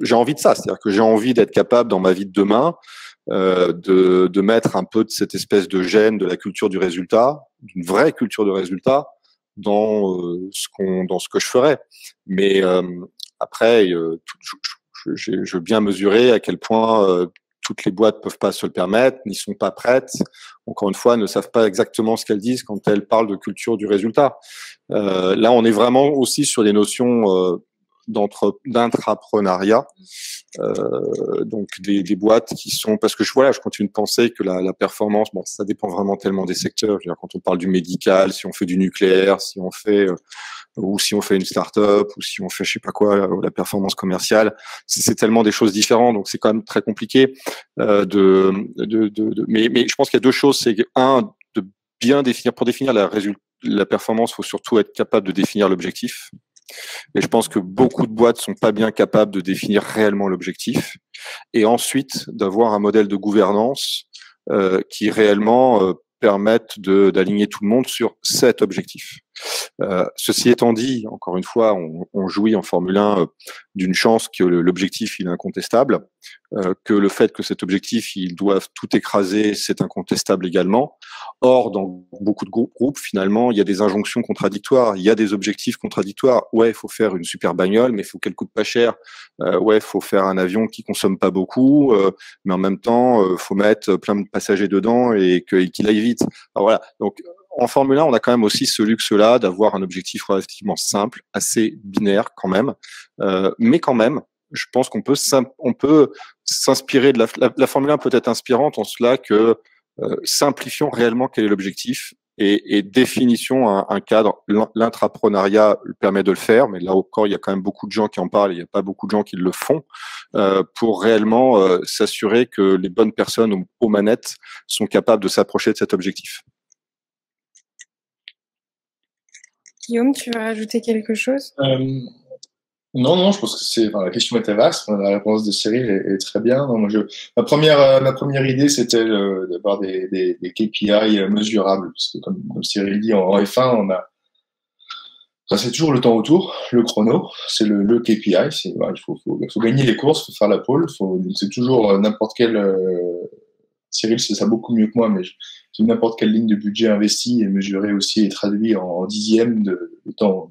j'ai envie de ça. C'est-à-dire que j'ai envie d'être capable dans ma vie de demain de mettre un peu de cette espèce de gène de la culture du résultat, d'une vraie culture de résultat dans ce que je ferais. Mais après, je veux bien mesurer à quel point toutes les boîtes peuvent pas se le permettre, n'y sont pas prêtes. Encore une fois, ne savent pas exactement ce qu'elles disent quand elles parlent de culture du résultat. Là, on est vraiment aussi sur des notions d'intrapreneuriat, donc des boîtes qui sont, parce que je continue de penser que la performance, bon, ça dépend vraiment tellement des secteurs. Je veux dire, quand on parle du médical, si on fait du nucléaire, si on fait une start-up, ou si on fait je sais pas quoi, la performance commerciale, c'est tellement des choses différentes, donc c'est quand même très compliqué mais je pense qu'il y a deux choses, c'est de bien définir, pour définir la performance, il faut surtout être capable de définir l'objectif. Et je pense que beaucoup de boîtes sont pas bien capables de définir réellement l'objectif. Et ensuite, d'avoir un modèle de gouvernance qui réellement permette d'aligner tout le monde sur cet objectif. Ceci étant dit, encore une fois, on jouit en Formule 1 d'une chance que l'objectif il est incontestable, que le fait que cet objectif il doive tout écraser, c'est incontestable également. Or, dans beaucoup de groupes, finalement, il y a des injonctions contradictoires, il y a des objectifs contradictoires. Ouais, il faut faire une super bagnole, mais il faut qu'elle coûte pas cher. Ouais, il faut faire un avion qui consomme pas beaucoup, mais en même temps, faut mettre plein de passagers dedans et qu'il aille vite. Alors voilà. Donc en Formule 1, on a quand même aussi ce luxe-là d'avoir un objectif relativement simple, assez binaire quand même, mais quand même, je pense qu'on peut s'inspirer de la Formule 1 peut être inspirante en cela que simplifions réellement quel est l'objectif et définition un cadre. L'intrapreneuriat permet de le faire, mais là encore, il y a quand même beaucoup de gens qui en parlent, il n'y a pas beaucoup de gens qui le font pour réellement s'assurer que les bonnes personnes aux manettes sont capables de s'approcher de cet objectif. Guillaume, tu veux rajouter quelque chose? Non, je pense que la question était vaste. La réponse de Cyril est très bien. Non, ma première idée, c'était d'avoir des KPI mesurables, parce que comme Cyril dit, en F1, c'est toujours le temps autour, le chrono, c'est le KPI. Il faut gagner les courses, faut faire la pole, c'est toujours n'importe quel. Cyril sait ça beaucoup mieux que moi, mais n'importe quelle ligne de budget investie est mesurée aussi et traduite en dixième de temps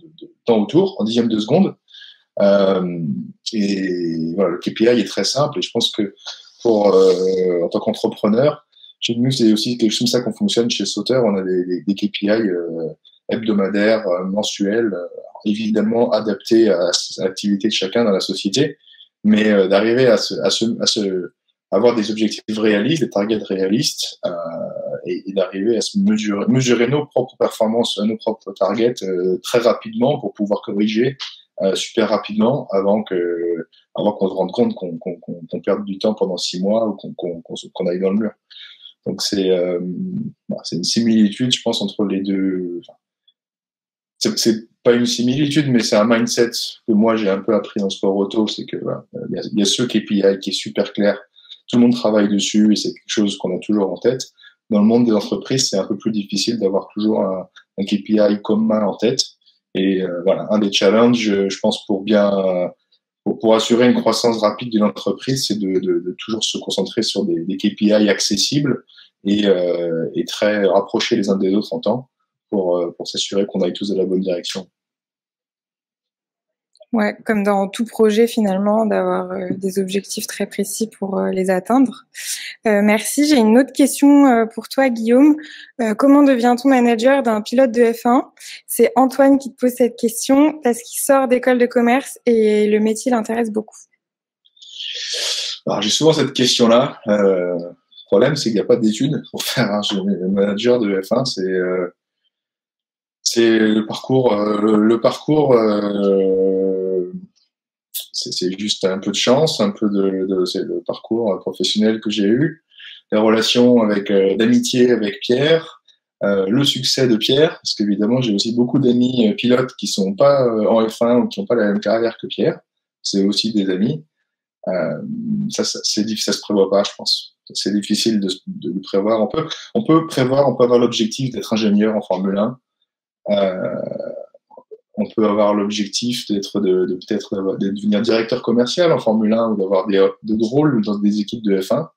autour, en dixième de seconde. Et voilà, le KPI est très simple et je pense que en tant qu'entrepreneur, chez nous c'est aussi quelque chose comme ça qu'on fonctionne chez Sauter. On a des KPI hebdomadaires, mensuels, évidemment adaptés à l'activité de chacun dans la société, mais d'arriver à avoir des objectifs réalistes, des targets réalistes, et d'arriver à mesurer nos propres performances, nos propres targets très rapidement pour pouvoir corriger super rapidement avant qu'on se rende compte qu'on perde du temps pendant 6 mois ou qu'on aille dans le mur. Donc c'est une similitude, je pense, entre les deux. Enfin, c'est pas une similitude, mais c'est un mindset que moi j'ai un peu appris en sport auto, c'est que il y a ce KPI qui est super clair. Tout le monde travaille dessus et c'est quelque chose qu'on a toujours en tête. Dans le monde des entreprises, c'est un peu plus difficile d'avoir toujours un KPI commun en tête. Et voilà, un des challenges, je pense, pour assurer une croissance rapide d'une entreprise, c'est de toujours se concentrer sur des KPI accessibles et très rapprochés les uns des autres en temps pour s'assurer qu'on aille tous dans la bonne direction. Ouais, comme dans tout projet finalement, d'avoir des objectifs très précis pour les atteindre. Merci. J'ai une autre question pour toi, Guillaume. Comment devient-on manager d'un pilote de F1? C'est Antoine qui te pose cette question parce qu'il sort d'école de commerce et le métier l'intéresse beaucoup. Alors, j'ai souvent cette question-là. Le problème, c'est qu'il n'y a pas d'études pour faire un manager de F1. C'est le parcours. c'est juste un peu de chance, un peu c'est le parcours professionnel que j'ai eu, les relations d'amitié avec Pierre, le succès de Pierre, parce qu'évidemment j'ai aussi beaucoup d'amis pilotes qui sont pas en F1 ou qui n'ont pas la même carrière que Pierre. C'est aussi des amis. Ça se prévoit pas, je pense. C'est difficile de prévoir. On peut prévoir, on peut avoir l'objectif d'être ingénieur en Formule 1. On peut avoir l'objectif peut-être de devenir directeur commercial en Formule 1 ou d'avoir de rôles dans des équipes de F1.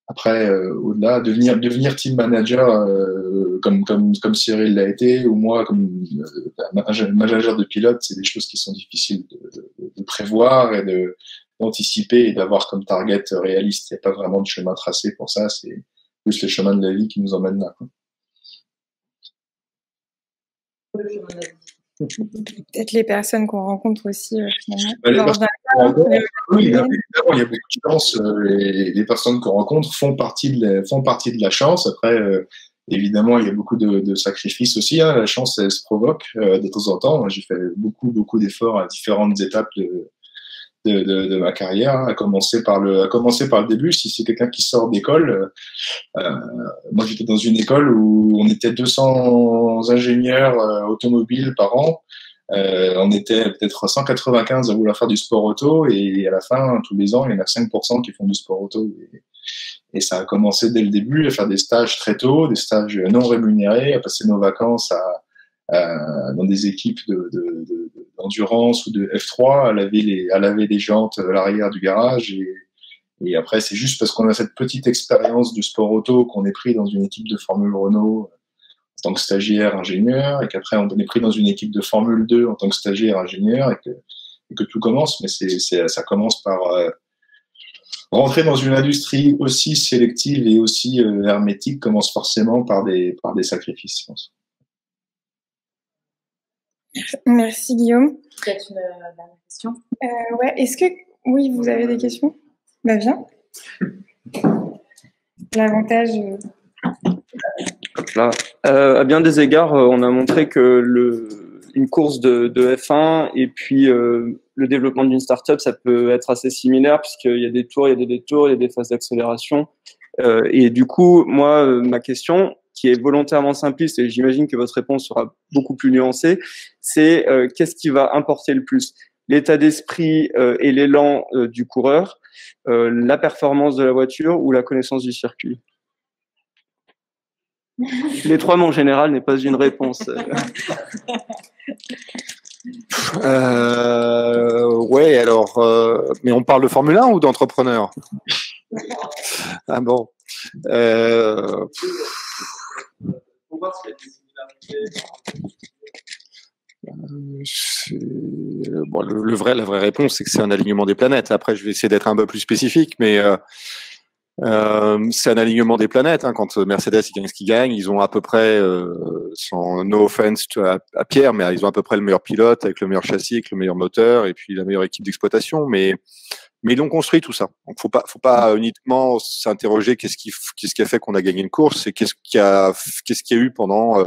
Après, au-delà, devenir team manager comme Cyril l'a été, ou moi comme manager de pilote, c'est des choses qui sont difficiles de prévoir et d'anticiper et d'avoir comme target réaliste. Il n'y a pas vraiment de chemin tracé pour ça, c'est plus le chemin de la vie qui nous emmène là, quoi. Peut-être les personnes qu'on rencontre aussi, finalement. Oui, évidemment, il y a beaucoup de chance. Les personnes qu'on rencontre font partie de la chance. Après, évidemment, il y a beaucoup de sacrifices aussi. Hein. La chance, elle se provoque de temps en temps. J'ai fait beaucoup d'efforts à différentes étapes de ma carrière, à commencer par le début. Si c'est quelqu'un qui sort d'école, moi j'étais dans une école où on était 200 ingénieurs automobiles par an. On était peut-être 195 à vouloir faire du sport auto, et à la fin, tous les ans, il y en a 5% qui font du sport auto. Et ça a commencé dès le début à faire des stages très tôt, des stages non rémunérés, à passer nos vacances dans des équipes d'endurance ou de F3, à laver les jantes à l'arrière du garage. Et après, c'est juste parce qu'on a cette petite expérience du sport auto qu'on est pris dans une équipe de Formule Renault en tant que stagiaire ingénieur, et qu'après on est pris dans une équipe de Formule 2 en tant que stagiaire ingénieur, et que tout commence. Mais ça commence par rentrer dans une industrie aussi sélective et aussi hermétique, commence forcément par des sacrifices, je pense. Merci Guillaume. Peut-être une dernière question. Ouais, oui, vous avez des questions? Bah viens. L'avantage. Là, à bien des égards, on a montré que une course de F1 et puis le développement d'une startup, ça peut être assez similaire, puisqu'il y a des tours, il y a des détours, il y a des phases d'accélération. Et du coup, moi, ma question, qui est volontairement simpliste, et j'imagine que votre réponse sera beaucoup plus nuancée, c'est qu'est-ce qui va importer le plus? L'état d'esprit et l'élan du coureur, la performance de la voiture ou la connaissance du circuit? Les trois, mais en général, n'est pas une réponse. Ouais, alors, mais on parle de Formule 1 ou d'entrepreneur? Ah bon. Pour voir s'il y a des similarités. Bon, la vraie réponse, c'est que c'est un alignement des planètes. Après, je vais essayer d'être un peu plus spécifique, mais c'est un alignement des planètes. Hein. Quand Mercedes gagne ce qu'ils gagnent, ils ont à peu près, sans no offense à Pierre, mais ils ont à peu près le meilleur pilote, avec le meilleur châssis, avec le meilleur moteur, et puis la meilleure équipe d'exploitation. Mais ils l'ont construit tout ça. Donc faut pas uniquement s'interroger qu'est-ce qui a fait qu'on a gagné une course, c'est qu'est-ce qu'il y a eu pendant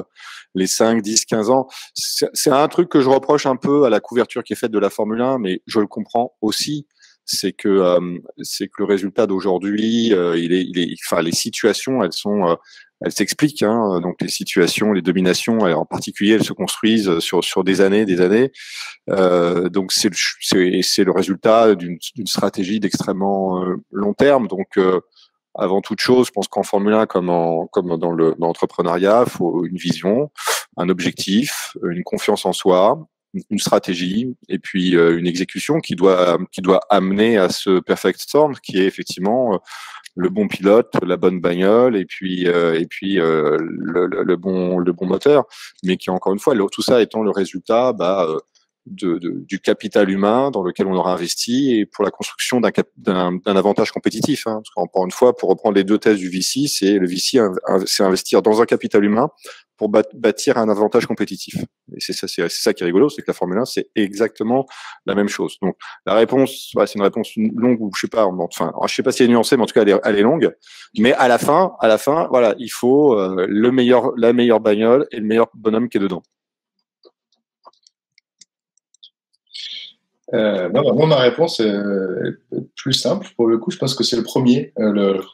les 5, 10, 15 ans. C'est un truc que je reproche un peu à la couverture qui est faite de la Formule 1, mais je le comprends aussi. C'est que le résultat d'aujourd'hui, les situations, elles s'expliquent. Hein, donc les situations, les dominations, en particulier, elles se construisent sur des années. Donc c'est le résultat d'une stratégie d'extrêmement long terme. Donc avant toute chose, je pense qu'en Formule 1 comme dans l'entrepreneuriat, il faut une vision, un objectif, une confiance en soi, une stratégie et puis une exécution qui doit amener à ce perfect storm qui est effectivement le bon pilote, la bonne bagnole et puis le bon moteur, mais qui encore une fois tout ça étant le résultat du capital humain dans lequel on aura investi et pour la construction d'un avantage compétitif. Hein. Parce qu'encore une fois, pour reprendre les deux thèses du VC, le VC c'est investir dans un capital humain pour bâtir un avantage compétitif. Et c'est ça qui est rigolo, c'est que la Formule 1, c'est exactement la même chose. Donc la réponse, c'est une réponse longue ou je sais pas si elle est nuancée, mais en tout cas elle est longue. Mais à la fin, voilà, il faut la meilleure bagnole et le meilleur bonhomme qui est dedans. Moi, ma réponse est plus simple. Pour le coup, je pense que c'est le premier.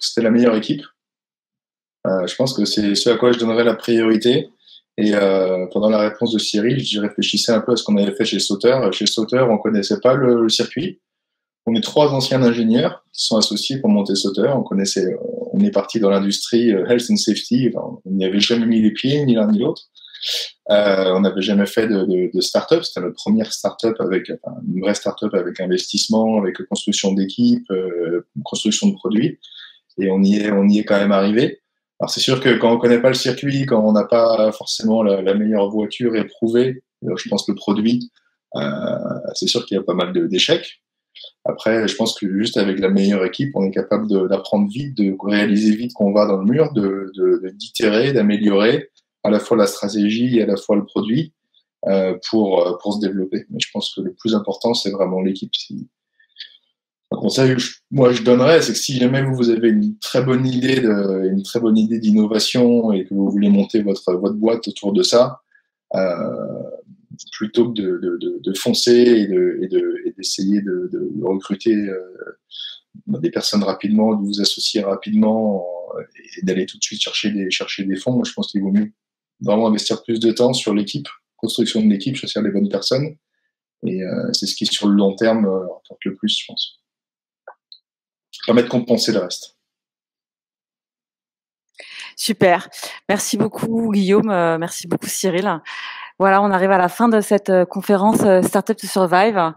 C'était la meilleure équipe. Je pense que c'est ce à quoi je donnerais la priorité. Et pendant la réponse de Cyril, j'y réfléchissais un peu à ce qu'on avait fait chez Sauter. Chez Sauter, on connaissait pas le circuit. On est 3 anciens ingénieurs qui sont associés pour monter Sauter. On est parti dans l'industrie health and safety. Enfin, on n'y avait jamais mis les pieds, ni l'un ni l'autre. On n'avait jamais fait de start-up. C'était notre première start-up une vraie start-up avec investissement, avec construction d'équipe, construction de produits. Et on y est quand même arrivé. Alors c'est sûr que quand on connaît pas le circuit, quand on n'a pas forcément la meilleure voiture éprouvée, je pense le produit, c'est sûr qu'il y a pas mal d'échecs. Après, je pense que juste avec la meilleure équipe, on est capable d'apprendre vite, de réaliser vite qu'on va dans le mur, d'itérer, d'améliorer à la fois la stratégie et à la fois le produit pour se développer. Mais je pense que le plus important, c'est vraiment l'équipe. Un conseil que moi je donnerais, c'est que si jamais vous avez une très bonne idée d'innovation et que vous voulez monter votre boîte autour de ça, plutôt que de foncer et d'essayer de recruter des personnes rapidement, de vous associer rapidement et d'aller tout de suite chercher des fonds, je pense qu'il vaut mieux vraiment investir plus de temps sur l'équipe, construction de l'équipe, choisir les bonnes personnes. Et c'est ce qui, sur le long terme, rapporte le plus, je pense. Permet de compenser le reste. Super. Merci beaucoup, Guillaume. Merci beaucoup, Cyril. Voilà, on arrive à la fin de cette conférence Startup to Survive.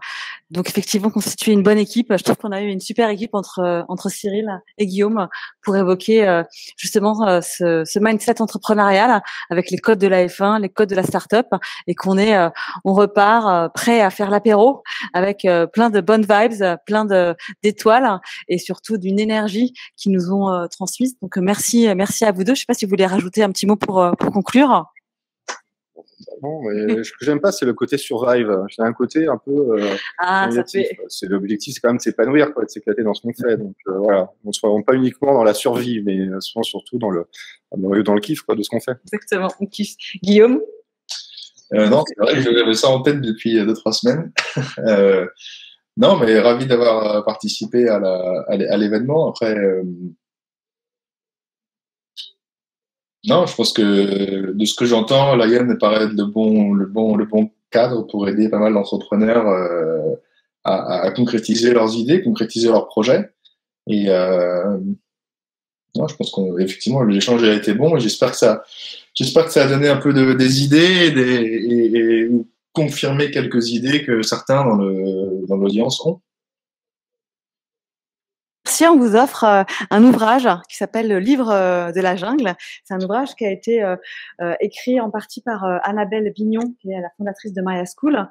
Donc, effectivement, constituer une bonne équipe. Je trouve qu'on a eu une super équipe entre Cyril et Guillaume pour évoquer justement ce mindset entrepreneurial avec les codes de la F1, les codes de la startup, et on repart prêt à faire l'apéro avec plein de bonnes vibes, plein d'étoiles et surtout d'une énergie qui nous ont transmise. Donc, merci à vous deux. Je sais pas si vous voulez rajouter un petit mot pour conclure. Bon, mais ce que j'aime pas, c'est le côté survive. C'est un côté un peu négatif. C'est l'objectif, c'est quand même de s'épanouir, de s'éclater dans ce qu'on fait. Donc voilà, on se rend pas uniquement dans la survie, mais souvent surtout dans le kiff de ce qu'on fait. Exactement, on kiffe. Guillaume? Non, c'est vrai que j'avais ça en tête depuis 2-3 semaines. Non, mais ravi d'avoir participé à l'événement. Après. Non, je pense que de ce que j'entends, Lion me paraît être le bon cadre pour aider pas mal d'entrepreneurs à concrétiser leurs idées, concrétiser leurs projets. Et non, je pense qu'effectivement l'échange a été bon. Et j'espère que ça a donné un peu des idées et confirmé quelques idées que certains dans l'audience ont. On vous offre un ouvrage qui s'appelle Le Livre de la Jungle. C'est un ouvrage qui a été écrit en partie par Annabelle Bignon, qui est la fondatrice de Maya School,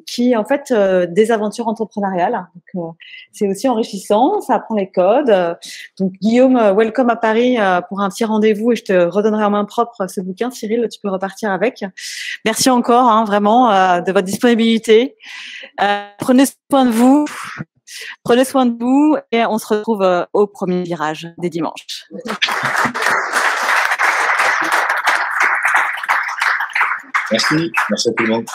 qui est en fait des aventures entrepreneuriales. Donc, c'est aussi enrichissant, ça apprend les codes. Donc Guillaume, welcome à Paris pour un petit rendez-vous et je te redonnerai en main propre ce bouquin. Cyril, tu peux repartir avec. Merci encore, vraiment, de votre disponibilité. Prenez soin de vous. Prenez soin de vous et on se retrouve au premier virage des dimanches. Merci à tout le monde.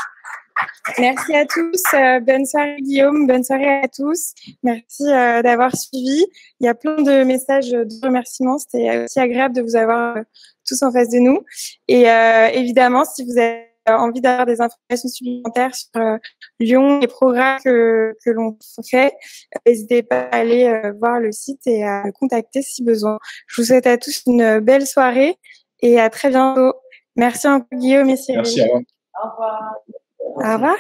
Merci à tous. Bonne soirée Guillaume, bonne soirée à tous. Merci d'avoir suivi. Il y a plein de messages de remerciements. C'était aussi agréable de vous avoir tous en face de nous. Et évidemment, si vous avez envie d'avoir des informations supplémentaires sur Lyon, les programmes que l'on fait, n'hésitez pas à aller voir le site et à me contacter si besoin. Je vous souhaite à tous une belle soirée et à très bientôt. Merci encore Guillaume et Cyril. Merci, au revoir. Au revoir. Au revoir.